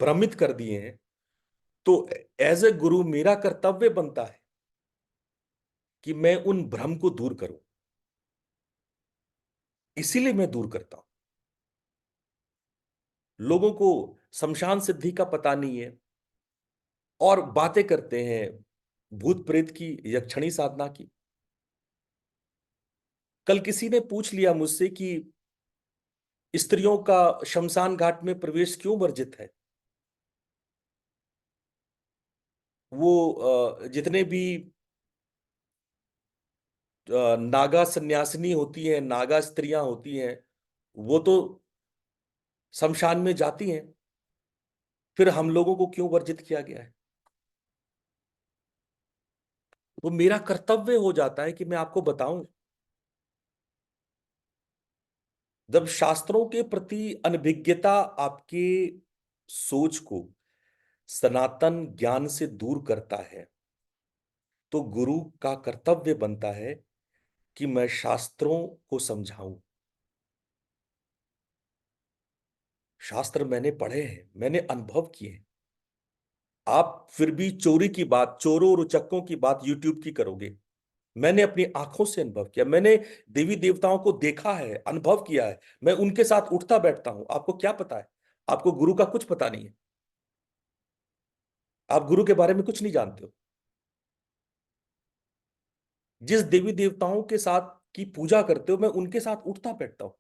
भ्रमित कर दिए हैं, तो एज ए गुरु मेरा कर्तव्य बनता है कि मैं उन भ्रम को दूर करूं। इसीलिए मैं दूर करता हूं। लोगों को शमशान सिद्धि का पता नहीं है और बातें करते हैं भूत प्रेत की, यक्षणी साधना की। कल किसी ने पूछ लिया मुझसे कि स्त्रियों का शमशान घाट में प्रवेश क्यों वर्जित है? वो जितने भी नागा सन्यासिनी होती हैं, नागा स्त्रियां होती हैं, वो तो शमशान में जाती हैं, फिर हम लोगों को क्यों वर्जित किया गया है? वो मेरा कर्तव्य हो जाता है कि मैं आपको बताऊं। जब शास्त्रों के प्रति अनभिज्ञता आपके सोच को सनातन ज्ञान से दूर करता है, तो गुरु का कर्तव्य बनता है कि मैं शास्त्रों को समझाऊं। शास्त्र मैंने पढ़े हैं, मैंने अनुभव किए हैं। आप फिर भी चोरी की बात, चोरों और उचक्कों की बात यूट्यूब की करोगे। मैंने अपनी आंखों से अनुभव किया, मैंने देवी देवताओं को देखा है, अनुभव किया है, मैं उनके साथ उठता बैठता हूं। आपको क्या पता है? आपको गुरु का कुछ पता नहीं है। आप गुरु के बारे में कुछ नहीं जानते हो। जिस देवी देवताओं के साथ की पूजा करते हो, मैं उनके साथ उठता बैठता हूं।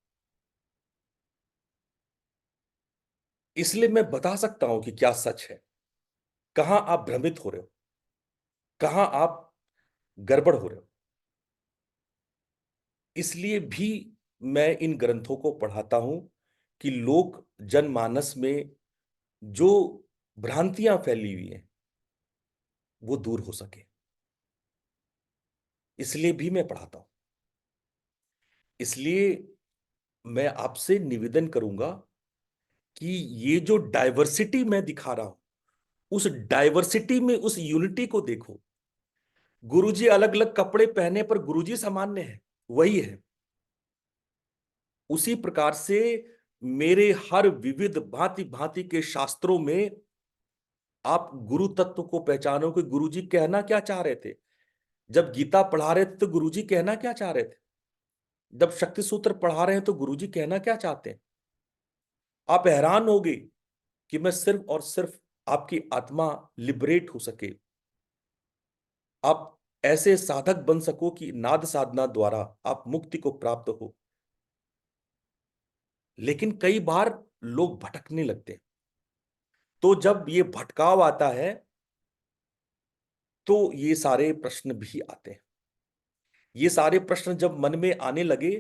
इसलिए मैं बता सकता हूं कि क्या सच है, कहां आप भ्रमित हो रहे हो, कहां आप गड़बड़ हो रहे हो। इसलिए भी मैं इन ग्रंथों को पढ़ाता हूं कि लोक जनमानस में जो भ्रांतियां फैली हुई हैं वो दूर हो सके। इसलिए भी मैं पढ़ाता हूं। इसलिए मैं आपसे निवेदन करूंगा कि ये जो डाइवर्सिटी मैं दिखा रहा हूं, उस डाइवर्सिटी में उस यूनिटी को देखो। गुरुजी अलग अलग कपड़े पहने पर गुरुजी सामान्य है, वही है। उसी प्रकार से मेरे हर विविध भांति भांति के शास्त्रों में आप गुरु तत्व को पहचानो कि गुरुजी कहना क्या चाह रहे थे। जब गीता पढ़ा रहे थे तो गुरुजी कहना क्या चाह रहे थे। जब शक्ति सूत्र पढ़ा रहे हैं तो गुरुजी कहना क्या चाहते हैं। आप हैरान होगे कि मैं सिर्फ और सिर्फ आपकी आत्मा लिबरेट हो सके, आप ऐसे साधक बन सको कि नाद साधना द्वारा आप मुक्ति को प्राप्त हो। लेकिन कई बार लोग भटकने लगते हैं। तो जब ये भटकाव आता है तो ये सारे प्रश्न भी आते हैं। ये सारे प्रश्न जब मन में आने लगे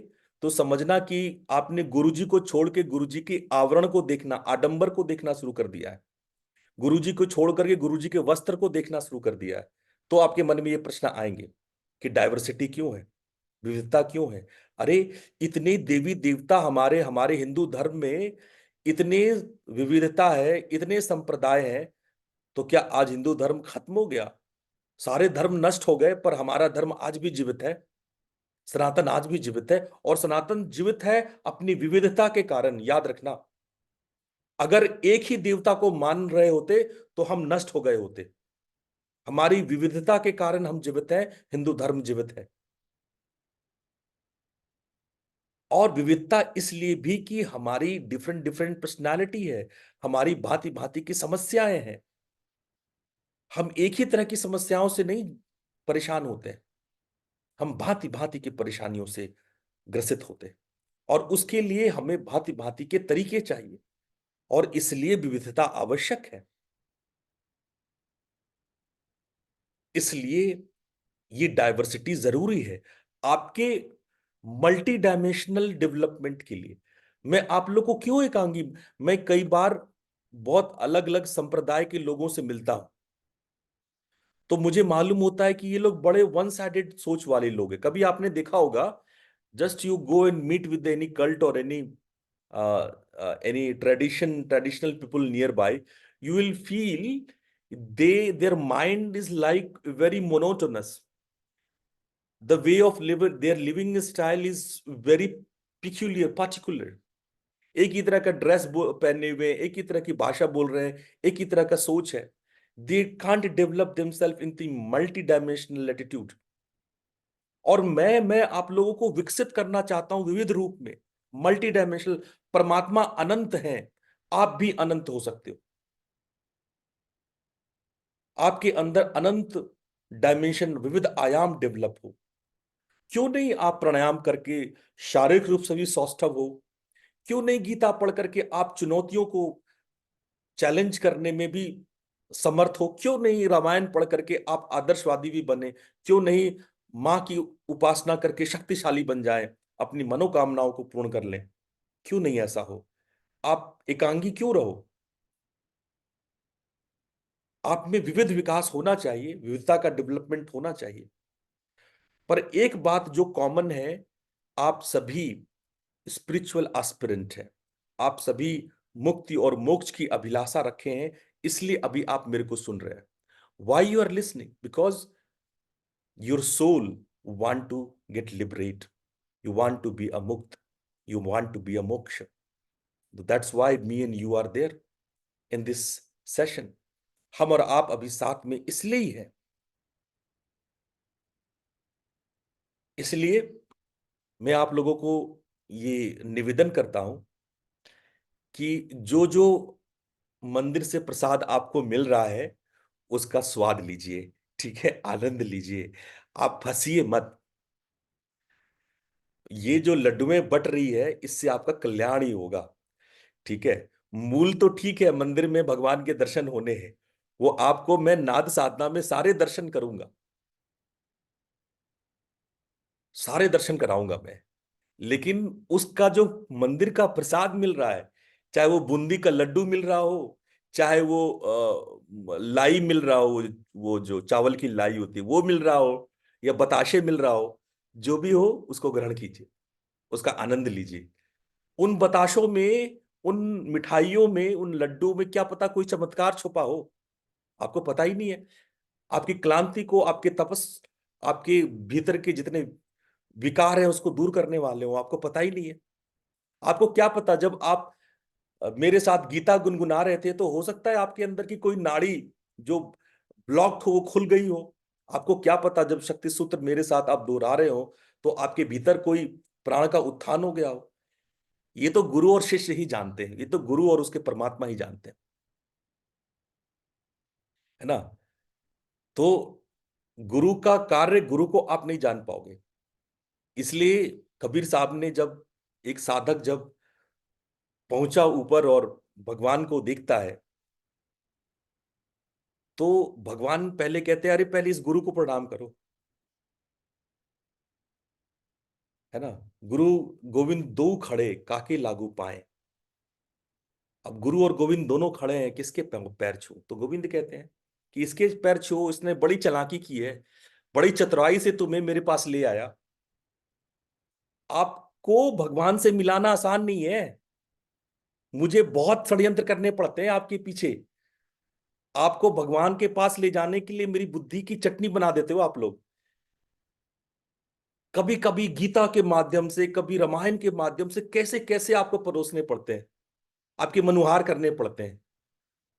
तो समझना कि आपने गुरुजी को छोड़ के गुरुजी के आवरण को देखना, आडंबर को देखना शुरू कर दिया है। गुरुजी को छोड़ करके गुरुजी के वस्त्र को देखना शुरू कर दिया है। तो आपके मन में ये प्रश्न आएंगे कि डाइवर्सिटी क्यों है, विविधता क्यों है। अरे इतने देवी देवता हमारे हमारे हिंदू धर्म में, इतने विविधता है, इतने संप्रदाय हैं, तो क्या आज हिंदू धर्म खत्म हो गया? सारे धर्म नष्ट हो गए पर हमारा धर्म आज भी जीवित है। सनातन आज भी जीवित है और सनातन जीवित है अपनी विविधता के कारण। याद रखना, अगर एक ही देवता को मान रहे होते तो हम नष्ट हो गए होते। हमारी विविधता के कारण हम जीवित हैं, हिंदू धर्म जीवित है। और विविधता इसलिए भी कि हमारी डिफरेंट डिफरेंट पर्सनालिटी है, हमारी भांति भांति की समस्याएं हैं। हम एक ही तरह की समस्याओं से नहीं परेशान होते हैं, हम भांति भांति की परेशानियों से ग्रसित होते हैं। और उसके लिए हमें भांति भांति के तरीके चाहिए और इसलिए विविधता आवश्यक है। इसलिए ये डाइवर्सिटी जरूरी है आपके मल्टी डायमेंशनल डेवलपमेंट के लिए। मैं आप लोग को क्यों एकांगी, मैं कई बार बहुत अलग अलग संप्रदाय के लोगों से मिलता हूं तो मुझे मालूम होता है कि ये लोग बड़े वन साइडेड सोच वाले लोग हैं। कभी आपने देखा होगा, just you go and meet with any cult और any traditional people nearby, you will feel their mind is like very monotonous. The way of living, their living style is very peculiar, particular. एक ही तरह का dress पहने हुए, एक ही तरह की भाषा बोल रहे हैं, एक ही तरह का सोच है। They can't develop themselves in the multi-dimensional latitude. और मैं आप लोगों को विकसित करना चाहता हूं विविध रूप में, मल्टी डायमेंशनल। परमात्मा अनंत है, आप भी अनंत हो सकते हो। आपके अंदर अनंत डायमेंशन, विविध आयाम डेवलप हो। क्यों नहीं आप प्राणायाम करके शारीरिक रूप से भी सौष्ठव हो? क्यों नहीं गीता पढ़ करके आप चुनौतियों को चैलेंज करने में भी समर्थ हो? क्यों नहीं रामायण पढ़ करके आप आदर्शवादी भी बने? क्यों नहीं मां की उपासना करके शक्तिशाली बन जाएं, अपनी मनोकामनाओं को पूर्ण कर लें? क्यों नहीं ऐसा हो? आप एकांगी क्यों रहो? आप में विविध विकास होना चाहिए, विविधता का डेवलपमेंट होना चाहिए। पर एक बात जो कॉमन है, आप सभी स्पिरिचुअल एस्पिरेंट हैं, आप सभी मुक्ति और मोक्ष की अभिलाषा रखे हैं, इसलिए अभी आप मेरे को सुन रहे हैं। Why you are listening? Because your soul want to get liberate, you want to be a mukt, you want to be a moksha. That's why me and you are there in this session. हम और आप अभी साथ में इसलिए ही हैं, इसलिए मैं आप लोगों को ये निवेदन करता हूं कि जो जो मंदिर से प्रसाद आपको मिल रहा है उसका स्वाद लीजिए, ठीक है, आनंद लीजिए, आप फंसिए मत। ये जो लड्डुएं बट रही है इससे आपका कल्याण ही होगा, ठीक है। मूल तो ठीक है, मंदिर में भगवान के दर्शन होने हैं, वो आपको मैं नाद साधना में सारे दर्शन करूंगा, सारे दर्शन कराऊंगा मैं। लेकिन उसका जो मंदिर का प्रसाद मिल रहा है, चाहे वो बूंदी का लड्डू मिल रहा हो, चाहे वो लाई मिल रहा हो, वो जो चावल की लाई होती है वो मिल रहा हो, या बताशे मिल रहा हो, जो भी हो उसको ग्रहण कीजिए, उसका आनंद लीजिए। उन बताशों में, उन मिठाइयों में, उन लड्डू में क्या पता कोई चमत्कार छुपा हो, आपको पता ही नहीं है। आपकी क्लांति को, आपके तपस, आपके भीतर के जितने विकार है उसको दूर करने वाले हो, आपको पता ही नहीं है। आपको क्या पता, जब आप मेरे साथ गीता गुनगुना रहे थे तो हो सकता है आपके अंदर की कोई नाड़ी जो ब्लॉक हो वो खुल गई हो। आपको क्या पता, जब शक्ति सूत्र मेरे साथ आप दोहरा रहे हो तो आपके भीतर कोई प्राण का उत्थान हो गया हो। ये तो गुरु और शिष्य ही जानते हैं, ये तो गुरु और उसके परमात्मा ही जानते हैं, है ना। तो गुरु का कार्य गुरु को आप नहीं जान पाओगे। इसलिए कबीर साहब ने, जब एक साधक जब पहुंचा ऊपर और भगवान को देखता है तो भगवान पहले कहते हैं, अरे पहले इस गुरु को प्रणाम करो, है ना। गुरु गोविंद दो खड़े काके लागू पाए। अब गुरु और गोविंद दोनों खड़े हैं, किसके पैर छू? तो गोविंद कहते हैं कि इसके पैर छू, इसने बड़ी चालाकी की है, बड़ी चतुराई से तुम्हें मेरे पास ले आया। आपको भगवान से मिलाना आसान नहीं है, मुझे बहुत षड्यंत्र करने पड़ते हैं आपके पीछे। आपको भगवान के पास ले जाने के लिए मेरी बुद्धि की चटनी बना देते हो आप लोग। कभी कभी गीता के माध्यम से, कभी रामायण के माध्यम से कैसे कैसे आपको परोसने पड़ते हैं, आपके मनुहार करने पड़ते हैं।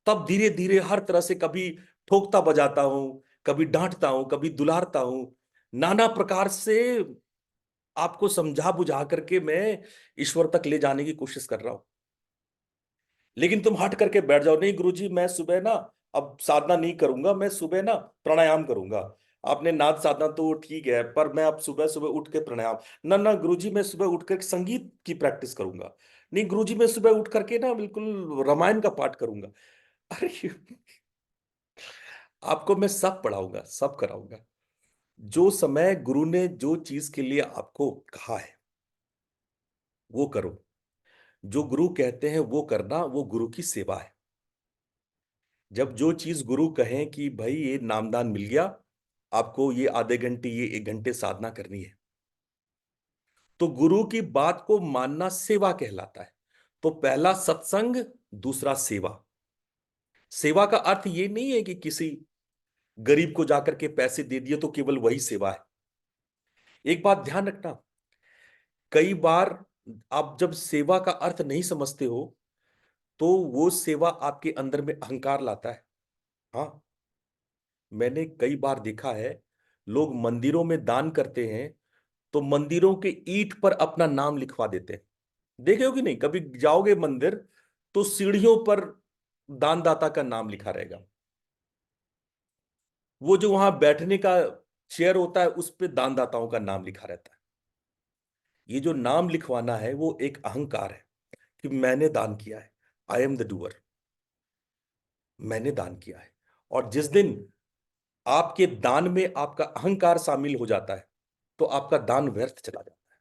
तब धीरे धीरे हर तरह से, कभी ठोकता बजाता हूं, कभी डांटता हूं, कभी दुलारता हूं, नाना प्रकार से आपको समझा बुझा करके मैं ईश्वर तक ले जाने की कोशिश कर रहा हूं। लेकिन तुम हट करके बैठ जाओ, नहीं गुरुजी मैं सुबह ना अब साधना नहीं करूंगा, मैं सुबह ना प्राणायाम करूंगा। आपने नाद साधना तो ठीक है, पर मैं अब सुबह सुबह उठ के प्राणायाम, ना ना गुरुजी मैं सुबह उठ कर संगीत की प्रैक्टिस करूंगा, नहीं गुरुजी मैं सुबह उठ करके ना बिल्कुल रामायण का पाठ करूंगा। अरे आपको मैं सब पढ़ाऊंगा, सब कराऊंगा। जो समय गुरु ने जो चीज के लिए आपको कहा है वो करो, जो गुरु कहते हैं वो करना, वो गुरु की सेवा है। जब जो चीज गुरु कहें कि भाई ये नामदान मिल गया आपको, ये आधे घंटे, ये 1 घंटे साधना करनी है, तो गुरु की बात को मानना सेवा कहलाता है। तो पहला सत्संग, दूसरा सेवा। सेवा का अर्थ ये नहीं है कि किसी गरीब को जाकर के पैसे दे दिए तो केवल वही सेवा है। एक बात ध्यान रखना, कई बार आप जब सेवा का अर्थ नहीं समझते हो तो वो सेवा आपके अंदर में अहंकार लाता है। हाँ, मैंने कई बार देखा है, लोग मंदिरों में दान करते हैं तो मंदिरों के ईंट पर अपना नाम लिखवा देते हैं। देखे हो कि नहीं, कभी जाओगे मंदिर तो सीढ़ियों पर दानदाता का नाम लिखा रहेगा। वो जो वहां बैठने का चेयर होता है उस पे दानदाताओं का नाम लिखा रहता है। ये जो नाम लिखवाना है वो एक अहंकार है कि मैंने दान किया है, आई एम द डूअर, मैंने दान किया है। और जिस दिन आपके दान में आपका अहंकार शामिल हो जाता है तो आपका दान व्यर्थ चला जाता है,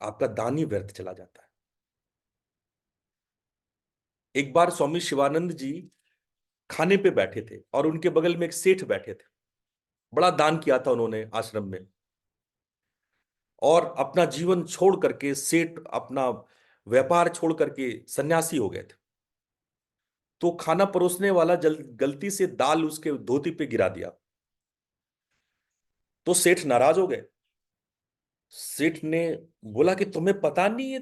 आपका दान ही व्यर्थ चला जाता है। एक बार स्वामी शिवानंद जी खाने पे बैठे थे और उनके बगल में एक सेठ बैठे थे। बड़ा दान किया था उन्होंने आश्रम में, और अपना जीवन छोड़ करके सेठ अपना व्यापार छोड़ करके सन्यासी हो गए थे। तो खाना परोसने वाला गलती से दाल उसके धोती पे गिरा दिया। तो सेठ नाराज हो गए। सेठ ने बोला कि तुम्हें पता नहीं है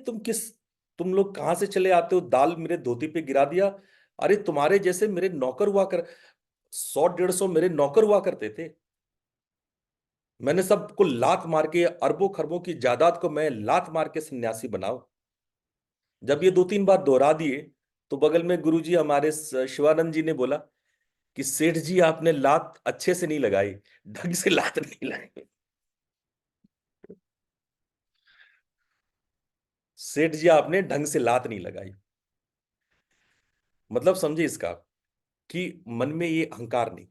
तुम लोग कहां से चले आते हो, दाल मेरे धोती पे गिरा दिया। अरे तुम्हारे जैसे मेरे नौकर हुआ कर 100-150 मेरे नौकर हुआ करते थे। मैंने सबको लात मार के, अरबों खरबों की जायदाद को मैं लात मार के सन्यासी बनाओ। जब ये 2-3 बार दोहरा दिए तो बगल में गुरुजी हमारे शिवानंद जी ने बोला कि सेठ जी आपने लात अच्छे से नहीं लगाई, ढंग से लात नहीं लगाई। सेठ जी आपने ढंग से लात नहीं लगाई। मतलब समझे इसका कि मन में ये अहंकार नहीं।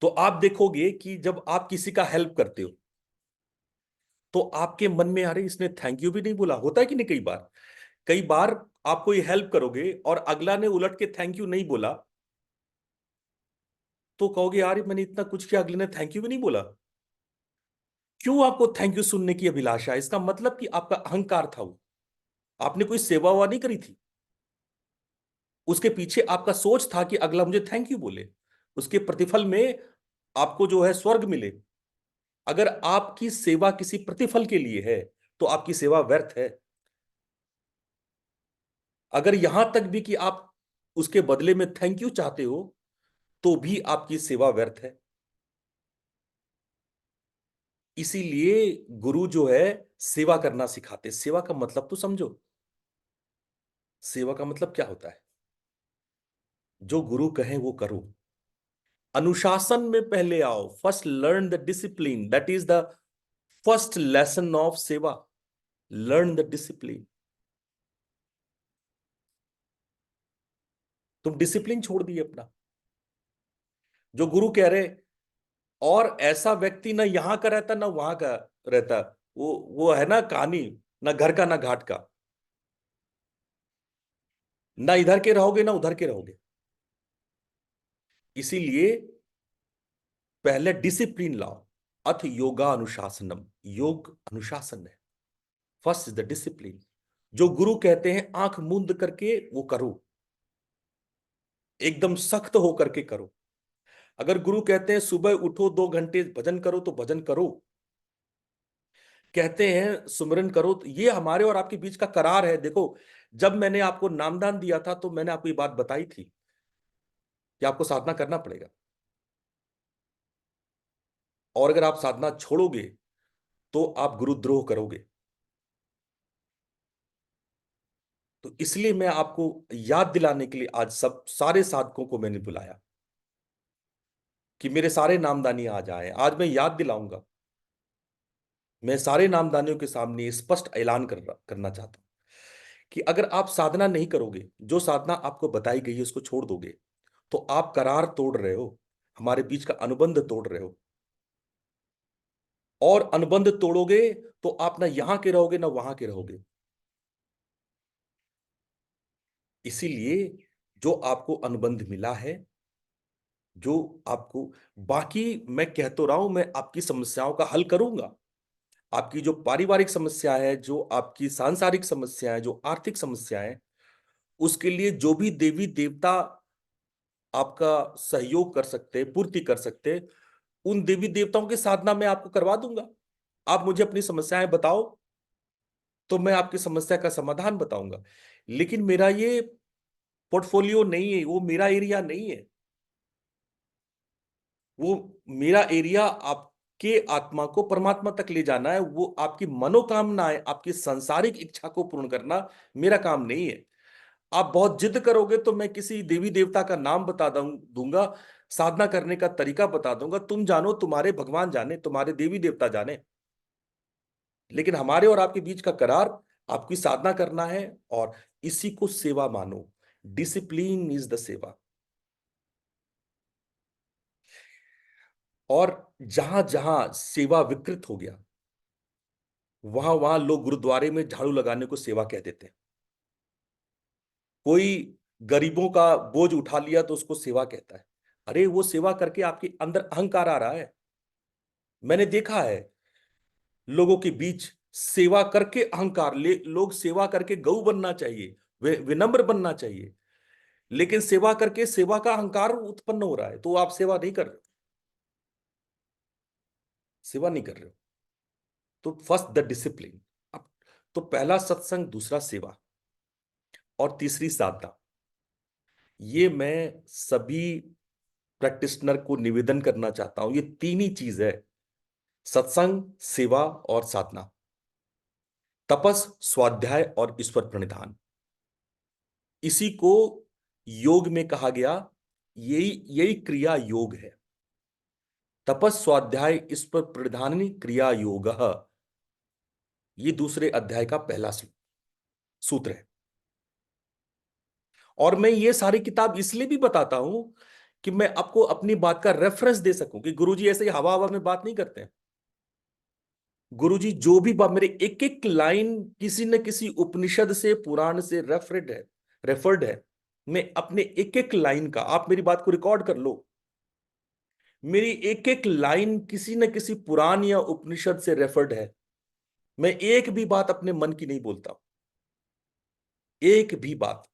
तो आप देखोगे कि जब आप किसी का हेल्प करते हो तो आपके मन में, अरे इसने थैंक यू भी नहीं बोला, होता है कि नहीं कई बार। कई बार आप कोई हेल्प करोगे और अगला ने उलट के थैंक यू नहीं बोला तो कहोगे यार मैंने इतना कुछ किया, अगले ने थैंक यू भी नहीं बोला। क्यों आपको थैंक यू सुनने की अभिलाषा है? इसका मतलब कि आपका अहंकार था, वो आपने कोई सेवा हुआ नहीं करी थी। उसके पीछे आपका सोच था कि अगला मुझे थैंक यू बोले, उसके प्रतिफल में आपको जो है स्वर्ग मिले। अगर आपकी सेवा किसी प्रतिफल के लिए है तो आपकी सेवा व्यर्थ है। अगर यहां तक भी कि आप उसके बदले में थैंक यू चाहते हो तो भी आपकी सेवा व्यर्थ है। इसीलिए गुरु जो है सेवा करना सिखाते। सेवा का मतलब तो समझो। सेवा का मतलब क्या होता है? जो गुरु कहे वो करो। अनुशासन में पहले आओ। First learn the discipline, that is the first lesson of seva. Learn the discipline. तुम डिसिप्लिन छोड़ दिए अपना। जो गुरु कह रहे, और ऐसा व्यक्ति ना यहां का रहता ना वहां का रहता। वो है ना कहानी, ना घर का ना घाट का। ना इधर के रहोगे ना उधर के रहोगे। इसीलिए पहले डिसिप्लिन लाओ। अथ योगा अनुशासनम। योग अनुशासन है। First is the discipline. जो गुरु कहते हैं आंख मूंद करके वो करो, एकदम सख्त हो करके करो। अगर गुरु कहते हैं सुबह उठो 2 घंटे भजन करो तो भजन करो। कहते हैं सुमिरन करो, तो ये हमारे और आपके बीच का करार है। देखो, जब मैंने आपको नामदान दिया था तो मैंने आपको ये बात बताई थी कि आपको साधना करना पड़ेगा, और अगर आप साधना छोड़ोगे तो आप गुरुद्रोह करोगे। तो इसलिए मैं आपको याद दिलाने के लिए आज सब सारे साधकों को मैंने बुलाया कि मेरे सारे नामदानी आज आए। आज मैं याद दिलाऊंगा। मैं सारे नामदानियों के सामने स्पष्ट ऐलान करना चाहता हूं कि अगर आप साधना नहीं करोगे, जो साधना आपको बताई गई है उसको छोड़ दोगे, तो आप करार तोड़ रहे हो, हमारे बीच का अनुबंध तोड़ रहे हो। और अनुबंध तोड़ोगे तो आप ना यहां के रहोगे ना वहां के रहोगे। इसीलिए जो आपको अनुबंध मिला है, जो आपको, बाकी मैं कह तो रहा हूं मैं आपकी समस्याओं का हल करूंगा। आपकी जो पारिवारिक समस्या है, जो आपकी सांसारिक समस्या है, जो आर्थिक समस्या है, उसके लिए जो भी देवी देवता आपका सहयोग कर सकते, पूर्ति कर सकते, उन देवी देवताओं की साधना मैं आपको करवा दूंगा। आप मुझे अपनी समस्याएं बताओ तो मैं आपकी समस्या का समाधान बताऊंगा। लेकिन मेरा ये पोर्टफोलियो नहीं है, वो मेरा एरिया नहीं है। वो मेरा एरिया आपके आत्मा को परमात्मा तक ले जाना है। वो आपकी मनोकामनाएं, आपकी सांसारिक इच्छा को पूर्ण करना मेरा काम नहीं है। आप बहुत जिद करोगे तो मैं किसी देवी देवता का नाम बता दूंगा, साधना करने का तरीका बता दूंगा। तुम जानो, तुम्हारे भगवान जाने, तुम्हारे देवी देवता जाने। लेकिन हमारे और आपके बीच का करार आपकी साधना करना है, और इसी को सेवा मानो। डिसिप्लिन इज द सेवा। और जहां जहां सेवा विकृत हो गया, वहां वहां लोग गुरुद्वारे में झाड़ू लगाने को सेवा कह देते हैं। कोई गरीबों का बोझ उठा लिया तो उसको सेवा कहता है। अरे वो सेवा करके आपके अंदर अहंकार आ रहा है। मैंने देखा है लोगों के बीच सेवा करके अहंकार ले। लोग सेवा करके गऊ बनना चाहिए, विनम्र बनना चाहिए, लेकिन सेवा करके सेवा का अहंकार उत्पन्न हो रहा है तो आप सेवा नहीं कर रहे। सेवा नहीं कर रहे हो। तो फर्स्ट द डिसिप्लिन। अब तो पहला सत्संग, दूसरा सेवा और तीसरी साधना। ये मैं सभी प्रैक्टिशनर को निवेदन करना चाहता हूं, ये तीन ही चीज है, सत्संग, सेवा और साधना। तपस, स्वाध्याय और ईश्वर प्रणिधान, इसी को योग में कहा गया, यही यही क्रिया योग है। तपस, स्वाध्याय, ईश्वर प्रणिधान क्रिया योग, ये दूसरे अध्याय का पहला सूत्र है। और मैं ये सारी किताब इसलिए भी बताता हूं कि मैं आपको अपनी बात का रेफरेंस दे सकूं कि गुरुजी ऐसे ही हवा हवा में बात नहीं करते हैं। गुरुजी जो भी बात, मेरे एक एक लाइन किसी न किसी उपनिषद से, पुराण से रेफर्ड है। मैं अपने एक एक लाइन का, आप मेरी बात को रिकॉर्ड कर लो, मेरी एक एक लाइन किसी न किसी पुराण या उपनिषद से रेफर्ड है। मैं एक भी बात अपने मन की नहीं बोलता, एक भी बात।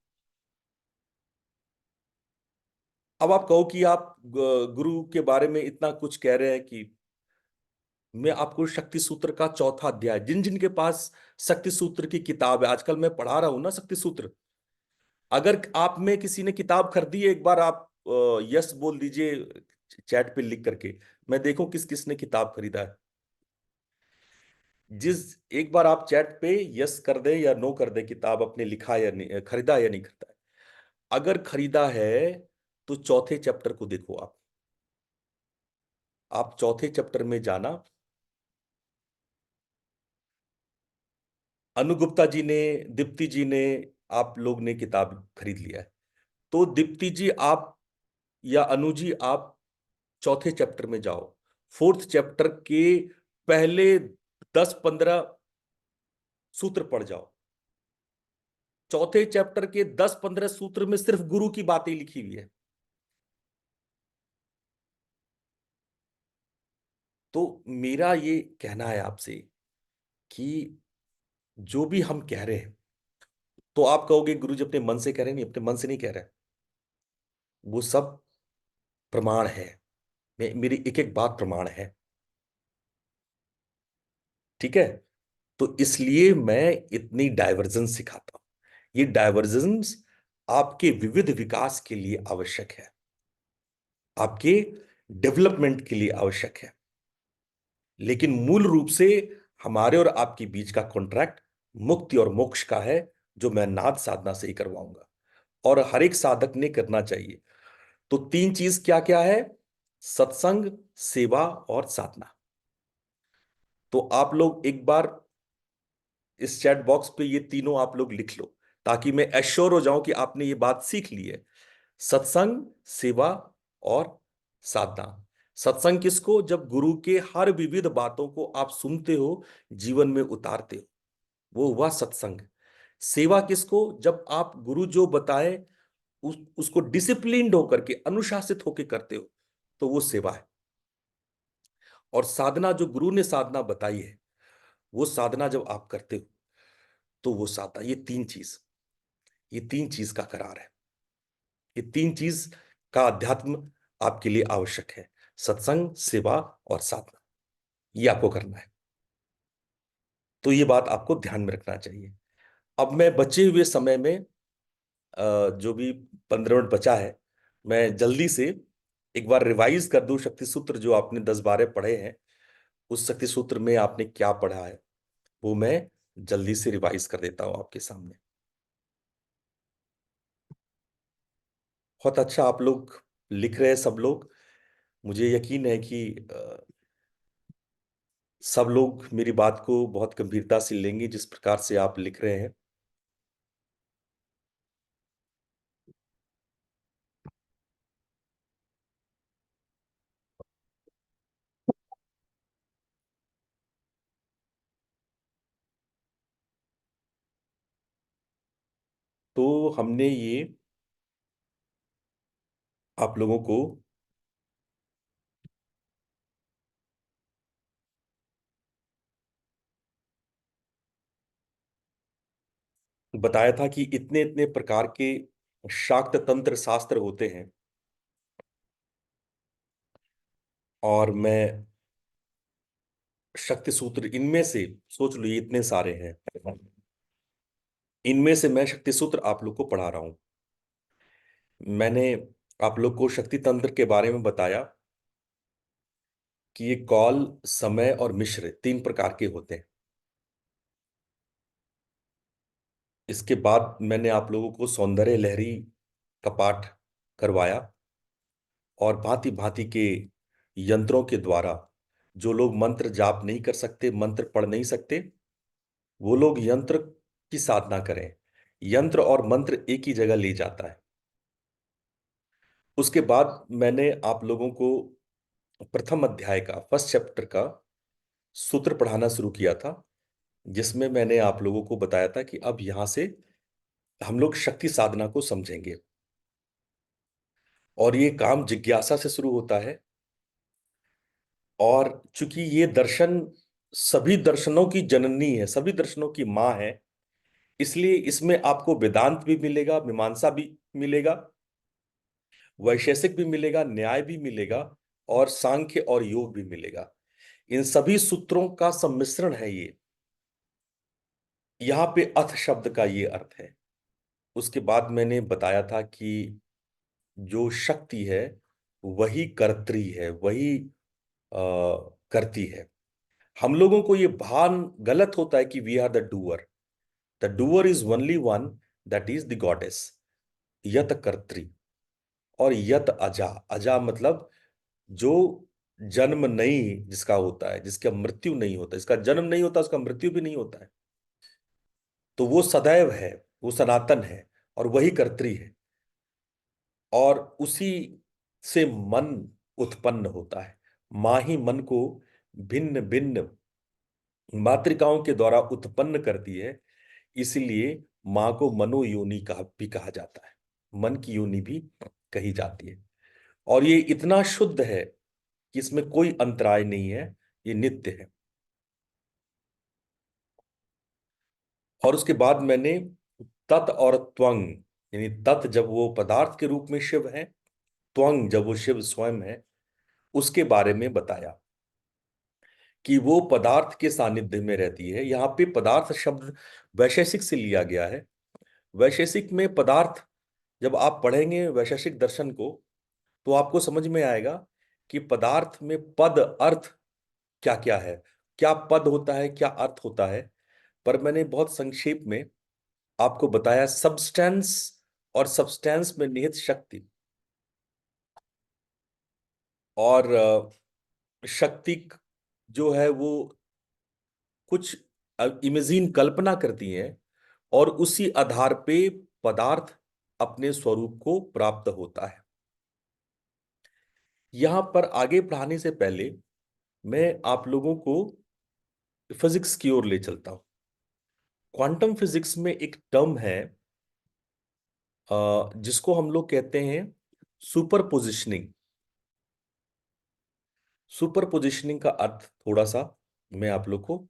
अब आप कहो कि आप गुरु के बारे में इतना कुछ कह रहे हैं, कि मैं आपको शक्ति सूत्र का चौथा अध्याय, जिन जिन के पास शक्ति सूत्र की किताब है, आजकल मैं पढ़ा रहा हूं ना शक्ति सूत्र, अगर आप में किसी ने किताब खरीदी है, एक बार आप यस बोल दीजिए चैट पे लिख करके, मैं देखूं किस किस ने किताब खरीदा है। जिस एक बार आप चैट पे यस कर दे या नो कर दे, किताब अपने लिखा या नहीं, खरीदा या नहीं खरीदा है। अगर खरीदा है तो चौथे चैप्टर को देखो। आप चौथे चैप्टर में जाना, अनुगुप्ता जी ने, दीप्ति जी ने, आप लोग ने किताब खरीद लिया है, तो दीप्ति जी आप या अनु जी आप चौथे चैप्टर में जाओ, फोर्थ चैप्टर के पहले 10-15 सूत्र पढ़ जाओ। चौथे चैप्टर के 10-15 सूत्र में सिर्फ गुरु की बातें लिखी हुई है। तो मेरा ये कहना है आपसे कि जो भी हम कह रहे हैं, तो आप कहोगे गुरु जी अपने मन से कह रहे हैं, नहीं, अपने मन से नहीं कह रहे, वो सब प्रमाण है। मेरी एक एक बात प्रमाण है, ठीक है। तो इसलिए मैं इतनी डाइवर्जेंस सिखाता हूं। ये डाइवर्जेंस आपके विविध विकास के लिए आवश्यक है, आपके डेवलपमेंट के लिए आवश्यक है। लेकिन मूल रूप से हमारे और आपके बीच का कॉन्ट्रैक्ट मुक्ति और मोक्ष का है, जो मैं नाद साधना से ही करवाऊंगा, और हर एक साधक ने करना चाहिए। तो तीन चीज क्या क्या है? सत्संग, सेवा और साधना। तो आप लोग एक बार इस चैट बॉक्स पे ये तीनों आप लोग लिख लो, ताकि मैं एश्योर हो जाऊं कि आपने ये बात सीख ली है। सत्संग, सेवा और साधना। सत्संग किसको? जब गुरु के हर विविध बातों को आप सुनते हो, जीवन में उतारते हो, वो हुआ सत्संग। सेवा किसको? जब आप गुरु जो बताए उसको डिसिप्लिन्ड होकर के, अनुशासित होकर करते हो, तो वो सेवा है। और साधना, जो गुरु ने साधना बताई है, वो साधना जब आप करते हो, तो वो साधना। ये तीन चीज का करार है। ये तीन चीज का अध्यात्म आपके लिए आवश्यक है: सत्संग, सेवा और साधना। ये आपको करना है। तो ये बात आपको ध्यान में रखना चाहिए। अब मैं बचे हुए समय में जो भी 15 मिनट बचा है, मैं जल्दी से एक बार रिवाइज कर दूं शक्ति सूत्र, जो आपने 10-12 पढ़े हैं। उस शक्ति सूत्र में आपने क्या पढ़ा है, वो मैं जल्दी से रिवाइज कर देता हूं आपके सामने। बहुत अच्छा आप लोग लिख रहे हैं सब लोग। मुझे यकीन है कि सब लोग मेरी बात को बहुत गंभीरता से लेंगे, जिस प्रकार से आप लिख रहे हैं। तो हमने ये आप लोगों को बताया था कि इतने इतने प्रकार के शाक्त तंत्र शास्त्र होते हैं, और मैं शक्ति सूत्र, इनमें से सोच लो ये इतने सारे हैं, इनमें से मैं शक्ति सूत्र आप लोग को पढ़ा रहा हूं। मैंने आप लोग को शक्ति तंत्र के बारे में बताया कि ये कौल, समय और मिश्र 3 प्रकार के होते हैं। इसके बाद मैंने आप लोगों को सौंदर्य लहरी का पाठ करवाया और भांति भांति के यंत्रों के द्वारा जो लोग मंत्र जाप नहीं कर सकते, मंत्र पढ़ नहीं सकते, वो लोग यंत्र की साधना करें। यंत्र और मंत्र एक ही जगह ले जाता है। उसके बाद मैंने आप लोगों को प्रथम अध्याय का, फर्स्ट चैप्टर का सूत्र पढ़ाना शुरू किया था, जिसमें मैंने आप लोगों को बताया था कि अब यहां से हम लोग शक्ति साधना को समझेंगे और ये काम जिज्ञासा से शुरू होता है। और चूंकि ये दर्शन सभी दर्शनों की जननी है, सभी दर्शनों की मां है, इसलिए इसमें आपको वेदांत भी मिलेगा, मीमांसा भी मिलेगा, वैशेषिक भी मिलेगा, न्याय भी मिलेगा और सांख्य और योग भी मिलेगा। इन सभी सूत्रों का सम्मिश्रण है ये। यहां पे अथ शब्द का ये अर्थ है। उसके बाद मैंने बताया था कि जो शक्ति है वही कर्त्री है, वही करती है। हम लोगों को ये भान गलत होता है कि we are the doer. The doer is only one, that is the goddess. यत कर्त्री और यत अजा। अजा मतलब जो जन्म नहीं जिसका होता है, जिसका मृत्यु नहीं होता, जिसका जन्म नहीं होता उसका मृत्यु भी नहीं होता है, तो वो सदैव है, वो सनातन है और वही कर्त्री है। और उसी से मन उत्पन्न होता है। मां ही मन को भिन्न भिन्न मातृकाओं के द्वारा उत्पन्न करती है, इसलिए मां को मनोयोनि का भी कहा जाता है, मन की योनि भी कही जाती है। और ये इतना शुद्ध है कि इसमें कोई अंतराय नहीं है, ये नित्य है। और उसके बाद मैंने तत् और त्वंग, यानी तत् जब वो पदार्थ के रूप में शिव है, त्वंग जब वो शिव स्वयं है, उसके बारे में बताया कि वो पदार्थ के सानिध्य में रहती है। यहाँ पे पदार्थ शब्द वैशेषिक से लिया गया है। वैशेषिक में पदार्थ जब आप पढ़ेंगे वैशेषिक दर्शन को, तो आपको समझ में आएगा कि पदार्थ में पद अर्थ क्या क्या है, क्या पद होता है, क्या अर्थ होता है। पर मैंने बहुत संक्षेप में आपको बताया सब्सटेंस और सब्सटेंस में निहित शक्ति। और शक्ति जो है वो कुछ इमेजिन कल्पना करती हैं और उसी आधार पे पदार्थ अपने स्वरूप को प्राप्त होता है। यहां पर आगे पढ़ाने से पहले मैं आप लोगों को फिजिक्स की ओर ले चलता हूं। क्वांटम फिजिक्स में एक टर्म है जिसको हम लोग कहते हैं सुपर पोजिशनिंग। सुपर पोजिशनिंग का अर्थ थोड़ा सा मैं आप लोग को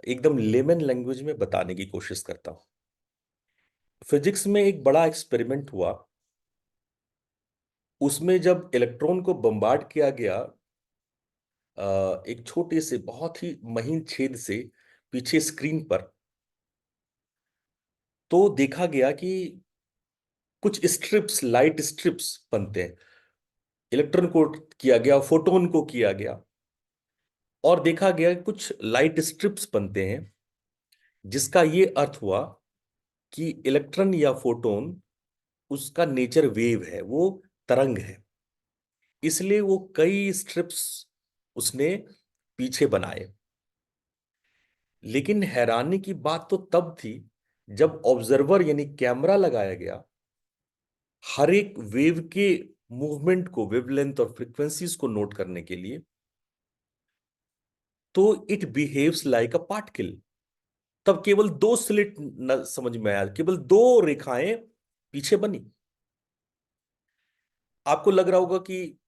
एकदम लेमन लैंग्वेज में बताने की कोशिश करता हूं। फिजिक्स में एक बड़ा एक्सपेरिमेंट हुआ। उसमें जब इलेक्ट्रॉन को बम्बार्ड किया गया एक छोटे से बहुत ही महीन छेद से पीछे स्क्रीन पर, तो देखा गया कि कुछ स्ट्रिप्स, लाइट स्ट्रिप्स बनते हैं। इलेक्ट्रॉन को किया गया, फोटोन को किया गया और देखा गया कि कुछ लाइट स्ट्रिप्स बनते हैं, जिसका ये अर्थ हुआ कि इलेक्ट्रॉन या फोटोन उसका नेचर वेव है, वो तरंग है, इसलिए वो कई स्ट्रिप्स उसने पीछे बनाए। लेकिन हैरानी की बात तो तब थी जब ऑब्जर्वर यानी कैमरा लगाया गया, हर एक वेव के मूवमेंट को, वेवलेंथ और फ्रीक्वेंसीज को नोट करने के लिए, तो it behaves like a particle. तब केवल 2 स्लिट समझ में आया, केवल 2 रेखाएं पीछे बनी। आपको लग रहा होगा कि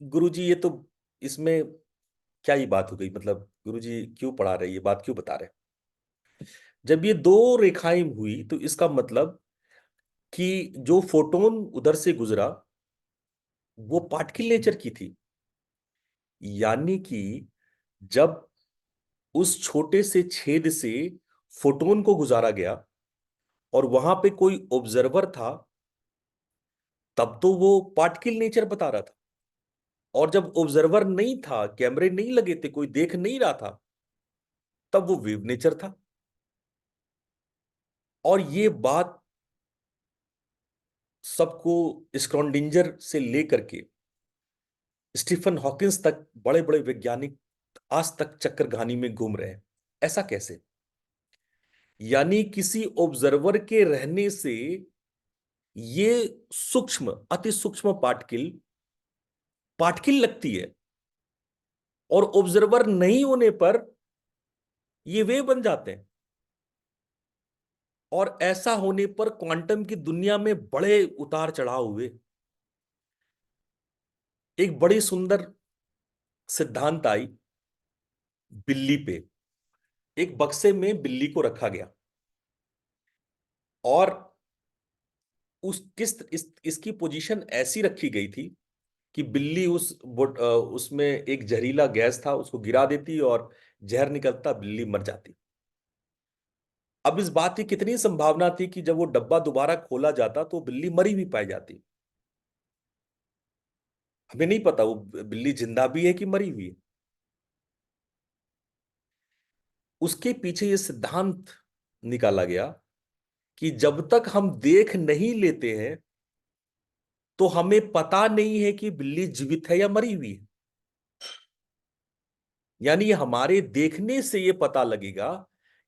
गुरुजी ये तो, इसमें क्या ही बात हो गई, मतलब गुरुजी क्यों पढ़ा रहे, ये बात क्यों बता रहे। जब ये 2 रेखाएं हुई तो इसका मतलब कि जो फोटोन उधर से गुजरा वो पार्टिकल नेचर की थी। यानी कि जब उस छोटे से छेद से फोटोन को गुजारा गया और वहां पे कोई ऑब्जर्वर था, तब तो वो पार्टिकल नेचर बता रहा था। और जब ऑब्जर्वर नहीं था, कैमरे नहीं लगे थे, कोई देख नहीं रहा था, तब वो वेव नेचर था। और ये बात सबको स्क्रॉडिंजर से लेकर के स्टीफन हॉकिंस तक, बड़े बड़े वैज्ञानिक आज तक चक्करघानी में घूम रहे हैं। ऐसा कैसे? यानी किसी ऑब्जर्वर के रहने से ये सूक्ष्म, अति सूक्ष्म पार्टिकल पार्टिकल लगती है, और ऑब्जर्वर नहीं होने पर ये वेव बन जाते हैं। और ऐसा होने पर क्वांटम की दुनिया में बड़े उतार चढ़ाव हुए। एक बड़ी सुंदर सिद्धांत आई बिल्ली पे। एक बक्से में बिल्ली को रखा गया और इसकी पोजीशन ऐसी रखी गई थी कि बिल्ली उसमें एक जहरीला गैस था, उसको गिरा देती और जहर निकलता, बिल्ली मर जाती। अब इस बात की कितनी संभावना थी कि जब वो डब्बा दोबारा खोला जाता तो बिल्ली मरी भी पाई जाती। हमें नहीं पता वो बिल्ली जिंदा भी है कि मरी हुई है। उसके पीछे ये सिद्धांत निकाला गया कि जब तक हम देख नहीं लेते हैं तो हमें पता नहीं है कि बिल्ली जीवित है या मरी हुई है। यानी हमारे देखने से ये पता लगेगा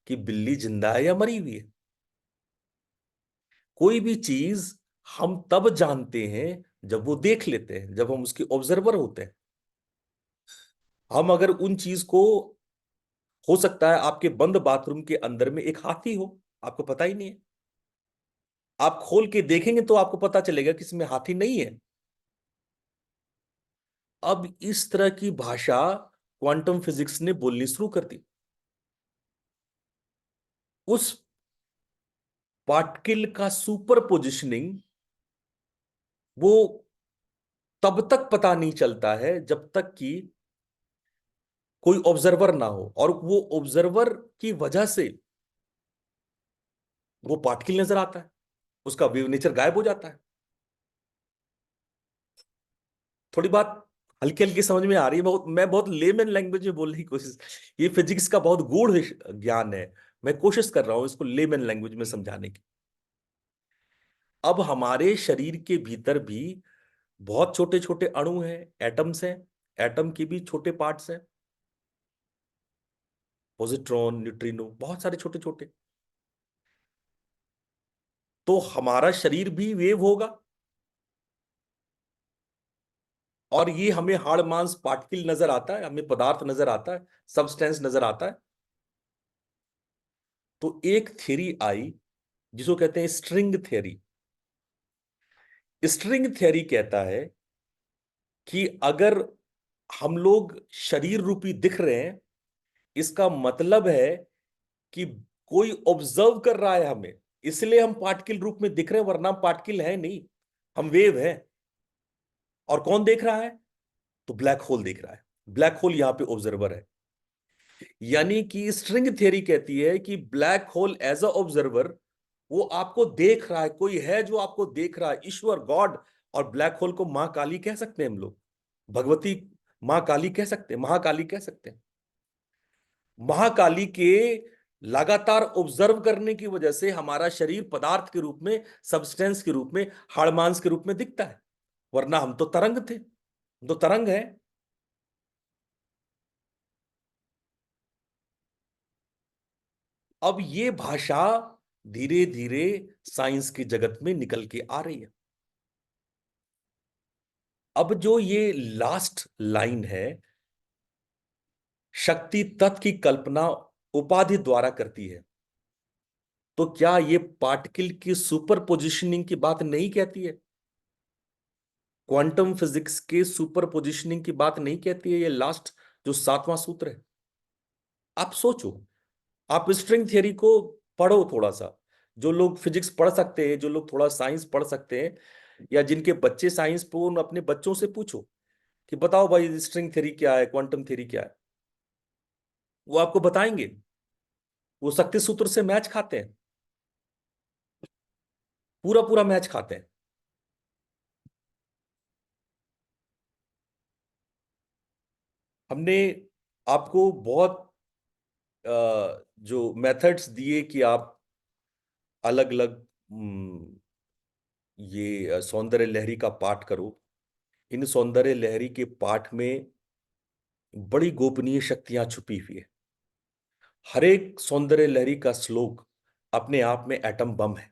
कि बिल्ली जिंदा है या मरी हुई है। कोई भी चीज हम तब जानते हैं जब वो देख लेते हैं, जब हम उसके ऑब्जर्वर होते हैं। हम अगर उन चीज को, हो सकता है आपके बंद बाथरूम के अंदर में एक हाथी हो, आपको पता ही नहीं है, आप खोल के देखेंगे तो आपको पता चलेगा कि इसमें हाथी नहीं है। अब इस तरह की भाषा क्वांटम फिजिक्स ने बोलनी शुरू कर दी। उस पार्टिकल का सुपर पोजिशनिंग वो तब तक पता नहीं चलता है जब तक कि कोई ऑब्जर्वर ना हो, और वो ऑब्जर्वर की वजह से वो पार्टिकल नजर आता है, उसका वेव नेचर गायब हो जाता है। थोड़ी बात हल्की हल्की समझ में आ रही है? मैं बहुत लेमन लैंग्वेज में बोलने की कोशिश, ये फिजिक्स का बहुत गूढ़ ज्ञान है, मैं कोशिश कर रहा हूं इसको लेमन लैंग्वेज में समझाने की। अब हमारे शरीर के भीतर भी बहुत छोटे छोटे अणु हैं, एटम्स हैं, एटम के भी छोटे पार्ट्स हैं, पॉजिट्रॉन, न्यूट्रिनो, बहुत सारे छोटे छोटे। तो हमारा शरीर भी वेव होगा, और ये हमें हाड़ मांस पार्टिकल नजर आता है, हमें पदार्थ नजर आता है, सब्सटेंस नजर आता है। तो एक थ्योरी आई जिसको कहते हैं स्ट्रिंग थ्योरी। स्ट्रिंग थ्योरी कहता है कि अगर हम लोग शरीर रूपी दिख रहे हैं, इसका मतलब है कि कोई ऑब्जर्व कर रहा है हमें, इसलिए हम पार्टिकल रूप में दिख रहे हैं, वरना हम पार्टिकल है नहीं, हम वेव है। और कौन देख रहा है? तो ब्लैक होल देख रहा है। ब्लैक होल यहां पे ऑब्जर्वर है। यानी कि स्ट्रिंग थ्योरी कहती है कि black hole as a observer वो आपको देख रहा है, कोई है जो आपको देख रहा है, ईश्वर, गॉड। और ब्लैक होल को मां काली कह सकते हैं हम लोग, भगवती मां काली कह सकते हैं, महाकाली कह सकते हैं। महाकाली के लगातार ऑब्जर्व करने की वजह से हमारा शरीर पदार्थ के रूप में, सब्सटेंस के रूप में, हाड़ मांस के रूप में दिखता है, वरना हम तो तरंग थे, हम तो तरंग है। अब ये भाषा धीरे धीरे साइंस की जगत में निकल के आ रही है। अब जो ये लास्ट लाइन है, शक्ति तत्व की कल्पना उपाधि द्वारा करती है, तो क्या ये पार्टिकल की सुपर पोजिशनिंग की बात नहीं कहती है? क्वांटम फिजिक्स के सुपर पोजिशनिंग की बात नहीं कहती है ये लास्ट जो 7वां सूत्र है? आप सोचो, आप स्ट्रिंग थियरी को पढ़ो थोड़ा सा। जो लोग फिजिक्स पढ़ सकते हैं, जो लोग थोड़ा साइंस पढ़ सकते हैं, या जिनके बच्चे साइंस पे, उन अपने बच्चों से पूछो कि बताओ भाई स्ट्रिंग थ्योरी क्या है, क्वांटम थ्योरी क्या है। वो आपको बताएंगे, वो शक्ति सूत्र से मैच खाते हैं, पूरा पूरा मैच खाते हैं। हमने आपको बहुत जो मेथड्स दिए कि आप अलग अलग ये सौंदर्य लहरी का पाठ करो। इन सौंदर्य लहरी के पाठ में बड़ी गोपनीय शक्तियां छुपी हुई है। हर एक सौंदर्य लहरी का श्लोक अपने आप में एटम बम है।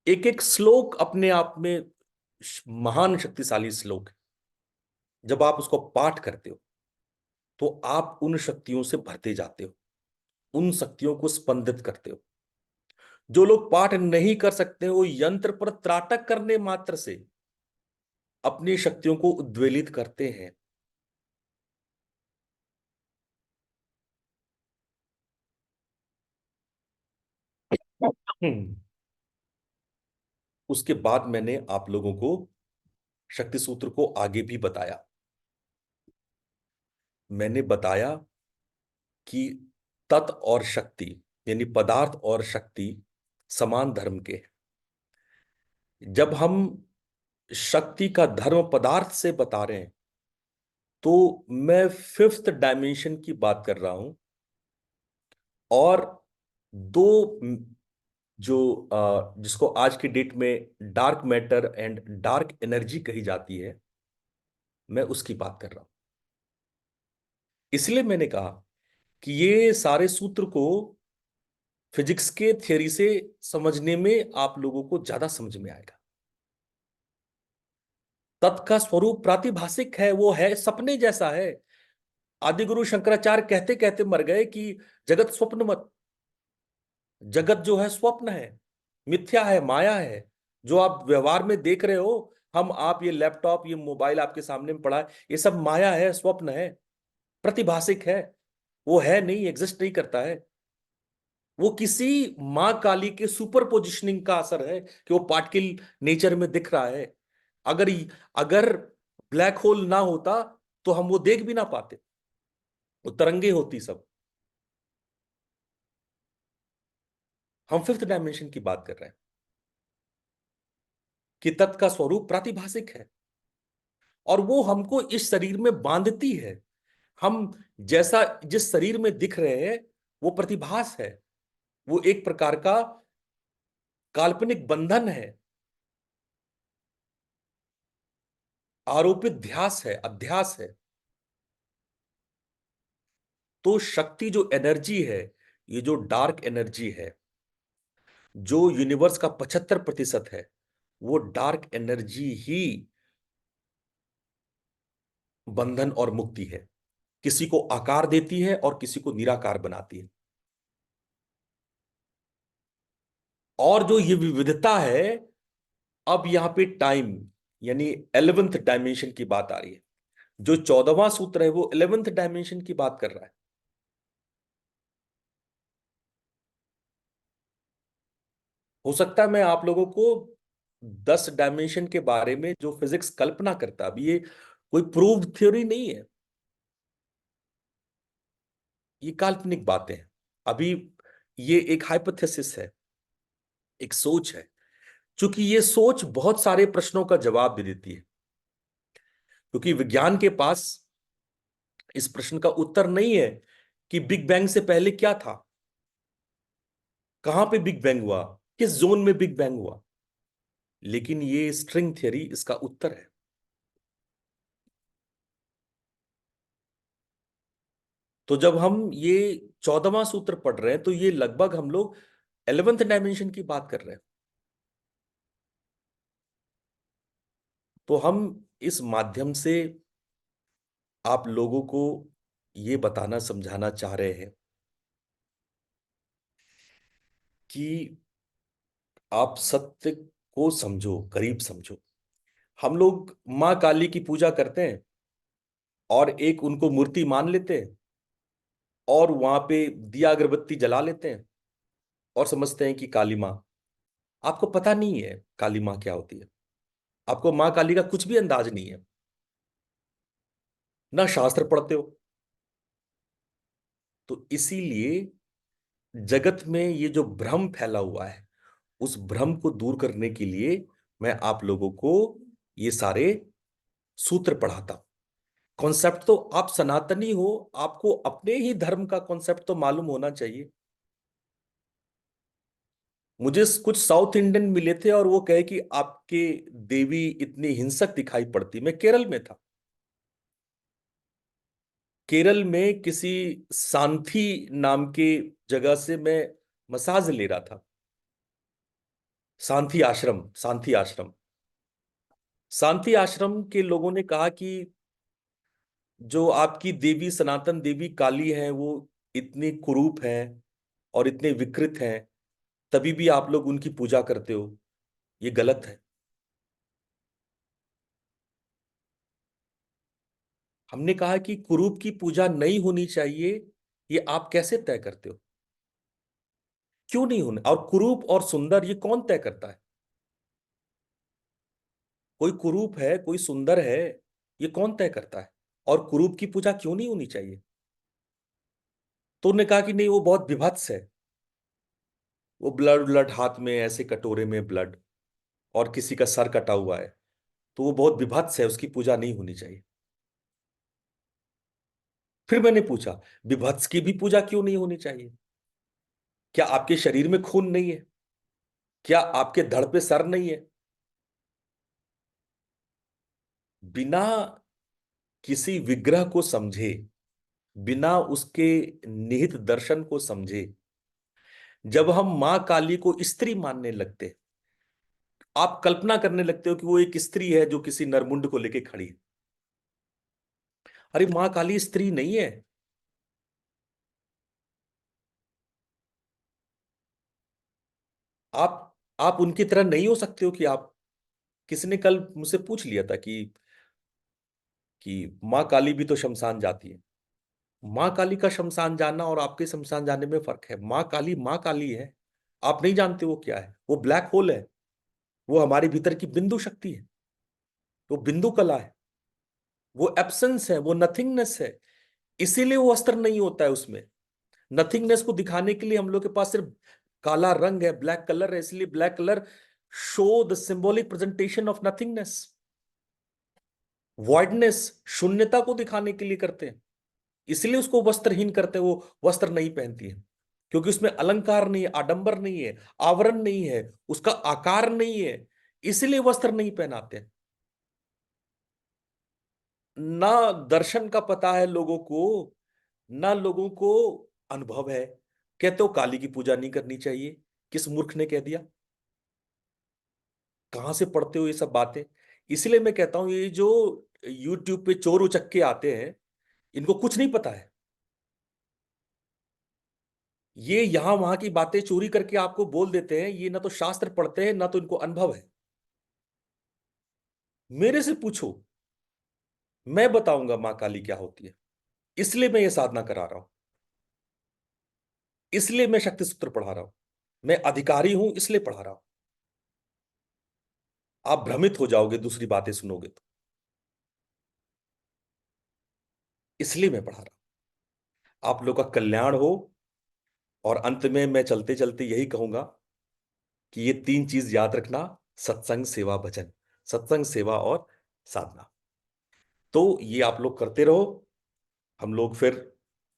एक एक श्लोक अपने आप में महान शक्तिशाली श्लोक है। जब आप उसको पाठ करते हो तो आप उन शक्तियों से भरते जाते हो, उन शक्तियों को स्पंदित करते हो। जो लोग पाठ नहीं कर सकते वो यंत्र पर त्राटक करने मात्र से अपनी शक्तियों को उद्वेलित करते हैं। उसके बाद मैंने आप लोगों को शक्ति सूत्र को आगे भी बताया। मैंने बताया कि तत् और शक्ति यानी पदार्थ और शक्ति समान धर्म के हैं। जब हम शक्ति का धर्म पदार्थ से बता रहे हैं तो मैं 5th डायमेंशन की बात कर रहा हूं। और दो जो जिसको आज की डेट में dark matter and dark energy कही जाती है, मैं उसकी बात कर रहा हूं। इसलिए मैंने कहा कि ये सारे सूत्र को फिजिक्स के थ्योरी से समझने में आप लोगों को ज्यादा समझ में आएगा। तत् का स्वरूप प्रातिभाषिक है, वो है सपने जैसा है। आदिगुरु शंकराचार्य कहते कहते मर गए कि जगत स्वप्न मत, जगत जो है स्वप्न है, मिथ्या है, माया है। जो आप व्यवहार में देख रहे हो, हम आप ये लैपटॉप ये मोबाइल आपके सामने में पड़ा है, ये सब माया है, स्वप्न है, प्रतिभाषिक है। वो है नहीं, एग्जिस्ट नहीं करता है। वो किसी मां काली के सुपर पोजिशनिंग का असर है कि वो पार्टिकल नेचर में दिख रहा है। अगर अगर ब्लैक होल ना होता तो हम वो देख भी ना पाते, वो तरंगे होती सब। हम 5th डायमेंशन की बात कर रहे हैं कि तत् का स्वरूप प्रातिभाषिक है और वो हमको इस शरीर में बांधती है। हम जैसा जिस शरीर में दिख रहे हैं वो प्रतिभास है, वो एक प्रकार का काल्पनिक बंधन है, आरोपित ध्यास है, अध्यास है। तो शक्ति जो एनर्जी है, ये जो डार्क एनर्जी है, जो यूनिवर्स का 75% है, वो डार्क एनर्जी ही बंधन और मुक्ति है। किसी को आकार देती है और किसी को निराकार बनाती है। और जो ये विविधता है, अब यहां पे टाइम यानी 11th डायमेंशन की बात आ रही है। जो 14वां सूत्र है वो 11th डायमेंशन की बात कर रहा है। हो सकता है मैं आप लोगों को 10 डायमेंशन के बारे में जो फिजिक्स कल्पना करता, अभी ये कोई प्रूव्ड थ्योरी नहीं है, ये काल्पनिक बातें हैं। अभी ये एक हाइपोथेसिस है, एक सोच है। क्योंकि ये सोच बहुत सारे प्रश्नों का जवाब दे देती है, क्योंकि विज्ञान के पास इस प्रश्न का उत्तर नहीं है कि बिग बैंग से पहले क्या था, कहां पे बिग बैंग हुआ, किस जोन में बिग बैंग हुआ। लेकिन ये स्ट्रिंग थ्योरी इसका उत्तर है। तो जब हम ये 14वां सूत्र पढ़ रहे हैं तो ये लगभग हम लोग 11th डायमेंशन की बात कर रहे हैं। तो हम इस माध्यम से आप लोगों को ये बताना समझाना चाह रहे हैं कि आप सत्य को समझो, करीब समझो। हम लोग मां काली की पूजा करते हैं और एक उनको मूर्ति मान लेते हैं और वहां पे दिया अगरबत्ती जला लेते हैं और समझते हैं कि काली मां। आपको पता नहीं है काली मां क्या होती है, आपको मां काली का कुछ भी अंदाज नहीं है, ना शास्त्र पढ़ते हो, तो इसीलिए जगत में ये जो भ्रम फैला हुआ है, उस भ्रम को दूर करने के लिए मैं आप लोगों को ये सारे सूत्र पढ़ाता हूं। कॉन्सेप्ट तो आप सनातनी हो, आपको अपने ही धर्म का कॉन्सेप्ट तो मालूम होना चाहिए। मुझे कुछ साउथ इंडियन मिले थे और वो कहे कि आपके देवी इतनी हिंसक दिखाई पड़ती। मैं केरल में था, केरल में किसी सांथी नाम के जगह से मैं मसाज ले रहा था। सांथी आश्रम, सांथी आश्रम, शांति आश्रम के लोगों ने कहा कि जो आपकी देवी सनातन देवी काली है वो इतनी कुरूप है और इतने विकृत हैं, तभी भी आप लोग उनकी पूजा करते हो, ये गलत है। हमने कहा कि कुरूप की पूजा नहीं होनी चाहिए, ये आप कैसे तय करते हो? क्यों नहीं होने? और कुरूप और सुंदर ये कौन तय करता है? कोई कुरूप है, कोई सुंदर है, ये कौन तय करता है? और कुरूप की पूजा क्यों नहीं होनी चाहिए? तो उन्होंने कहा कि नहीं, वो बहुत विभत्स है, वो ब्लड ब्लड हाथ में ऐसे कटोरे में ब्लड, और किसी का सर कटा हुआ है, तो वो बहुत विभत्स है, उसकी पूजा नहीं होनी चाहिए। फिर मैंने पूछा, विभत्स की भी पूजा क्यों नहीं होनी चाहिए? क्या आपके शरीर में खून नहीं है? क्या आपके धड़ पे सर नहीं है? बिना किसी विग्रह को समझे, बिना उसके निहित दर्शन को समझे, जब हम मां काली को स्त्री मानने लगते, आप कल्पना करने लगते हो कि वो एक स्त्री है जो किसी नरमुंड को लेके खड़ी है। अरे मां काली स्त्री नहीं है। आप उनकी तरह नहीं हो सकते हो कि आप, किसी ने कल मुझसे पूछ लिया था कि मां काली भी तो शमशान जाती है। मां काली का शमशान जाना और आपके शमशान जाने में फर्क है। मां काली है, आप नहीं जानते वो क्या है। वो ब्लैक होल है, वो हमारे भीतर की बिंदु शक्ति है, वो बिंदु कला है, वो एब्सेंस है, वो नथिंगनेस है। इसीलिए वो अस्त्र नहीं होता है उसमें। नथिंगनेस को दिखाने के लिए हम लोग के पास सिर्फ काला रंग है, ब्लैक कलर है, इसलिए black colour show the symbolic presentation of nothingness. Voidness, शून्यता को दिखाने के लिए करते हैं, इसलिए उसको वस्त्रहीन करते हैं। वो वस्त्र नहीं पहनती है क्योंकि उसमें अलंकार नहीं है, आडंबर नहीं है, आवरण नहीं है, उसका आकार नहीं है, इसलिए वस्त्र नहीं पहनाते हैं। ना दर्शन का पता है लोगों को, ना लोगों को अनुभव है। कहते हो काली की पूजा नहीं करनी चाहिए, किस मूर्ख ने कह दिया? कहां से पढ़ते हो ये सब बातें? इसलिए मैं कहता हूं, ये जो यूट्यूब पे चोर उचक्के आते हैं, इनको कुछ नहीं पता है। ये यहां वहां की बातें चोरी करके आपको बोल देते हैं। ये ना तो शास्त्र पढ़ते हैं, ना तो इनको अनुभव है। मेरे से पूछो, मैं बताऊंगा मां काली क्या होती है। इसलिए मैं ये साधना करा रहा हूं, इसलिए मैं शक्ति सूत्र पढ़ा रहा हूं, मैं अधिकारी हूं इसलिए पढ़ा रहा हूं। आप भ्रमित हो जाओगे दूसरी बातें सुनोगे तो, इसलिए मैं पढ़ा रहा हूं। आप लोग का कल्याण हो। और अंत में मैं चलते चलते यही कहूंगा कि ये तीन चीज याद रखना: सत्संग, सेवा, भजन। सत्संग, सेवा और साधना, तो ये आप लोग करते रहो। हम लोग फिर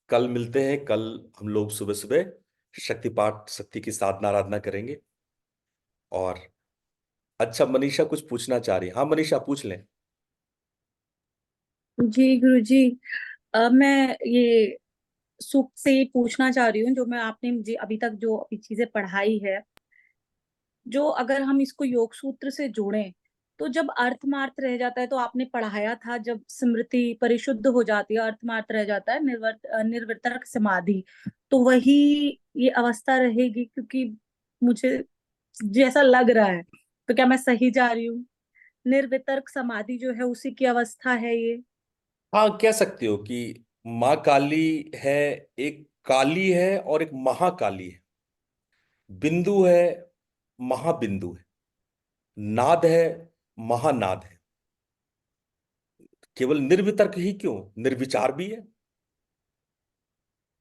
कल मिलते हैं। कल हम लोग सुबह सुबह शक्ति पाठ, शक्ति की साधना आराधना करेंगे। और अच्छा, मनीषा कुछ पूछना चाह रही है। हाँ मनीषा, पूछ लें। जी गुरुजी, मैं ये सुख से पूछना चाह रही हूँ, जो मैं आपने मुझे अभी तक जो अभी चीजें पढ़ाई है, जो अगर हम इसको योग सूत्र से जोड़ें, तो जब अर्थमार्थ रह जाता है, तो आपने पढ़ाया था जब स्मृति परिशुद्ध हो जाती है, अर्थमार्थ रह जाता है, निर्वर्तक समाधि, तो वही ये अवस्था रहेगी? क्योंकि मुझे जैसा लग रहा है, तो क्या मैं सही जा रही हूँ? निर्वितर्क समाधि जो है उसी की अवस्था है ये? हाँ, कह सकते हो कि माँ काली है, एक काली है और एक महाकाली है। बिंदु है, महाबिंदु है, नाद है, महानाद है। केवल निर्वितर्क ही क्यों, निर्विचार भी है।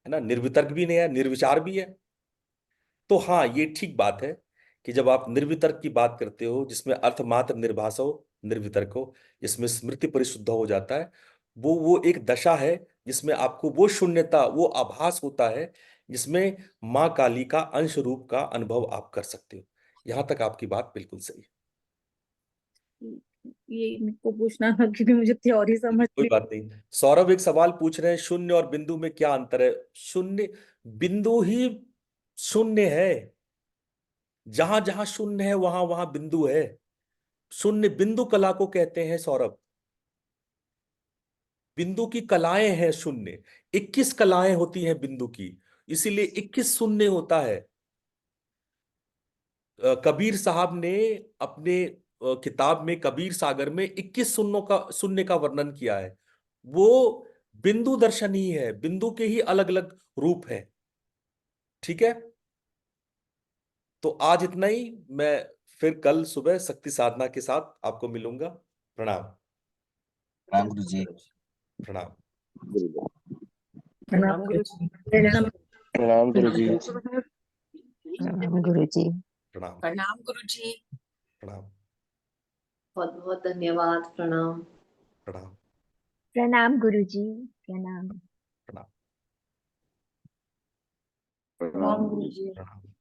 है ना, निर्वितर्क भी नहीं है, निर्विचार भी है। तो हाँ, ये ठीक बात है कि जब आप निर्वितर्क की बात करते हो, जिसमें अर्थ मात्र निर्भास हो, निर्वितर्क हो, जिसमें स्मृति परिशुद्ध हो जाता है, वो एक दशा है जिसमें आपको वो शून्यता, वो आभास होता है, जिसमें माँ काली का अंश रूप का अनुभव आप कर सकते हो। यहां तक आपकी बात बिल्कुल सही है। ये मेरे को पूछना था क्योंकि मुझे थ्योरी समझ कोई नहीं। बात नहीं। सौरभ एक सवाल पूछ रहे हैं, शून्य और बिंदु में क्या अंतर है? शून्य, बिंदु ही शून्य है। जहां जहां शून्य है वहां वहां बिंदु है। शून्य बिंदु कला को कहते हैं सौरभ। बिंदु की कलाएं हैं शून्य। 21 कलाएं होती हैं बिंदु की, इसीलिए 21 शून्य होता है। कबीर साहब ने अपने किताब में कबीर सागर में 21 शून्य का वर्णन किया है। वो बिंदु दर्शन ही है, बिंदु के ही अलग अलग रूप है। ठीक है, तो आज इतना ही। मैं फिर कल सुबह शक्ति साधना के साथ आपको मिलूंगा। प्रणाम। राम गुरु जी। प्रणाम। प्रणाम गुरु जी। प्रणाम गुरु जी। प्रणाम गुरु जी। प्रणाम। प्रणाम गुरु जी। प्रणाम। बहुत बहुत धन्यवाद। प्रणाम। प्रणाम। प्रणाम गुरु जी। प्रणाम। प्रणाम। प्रणाम गुरु जी। प्रणाम।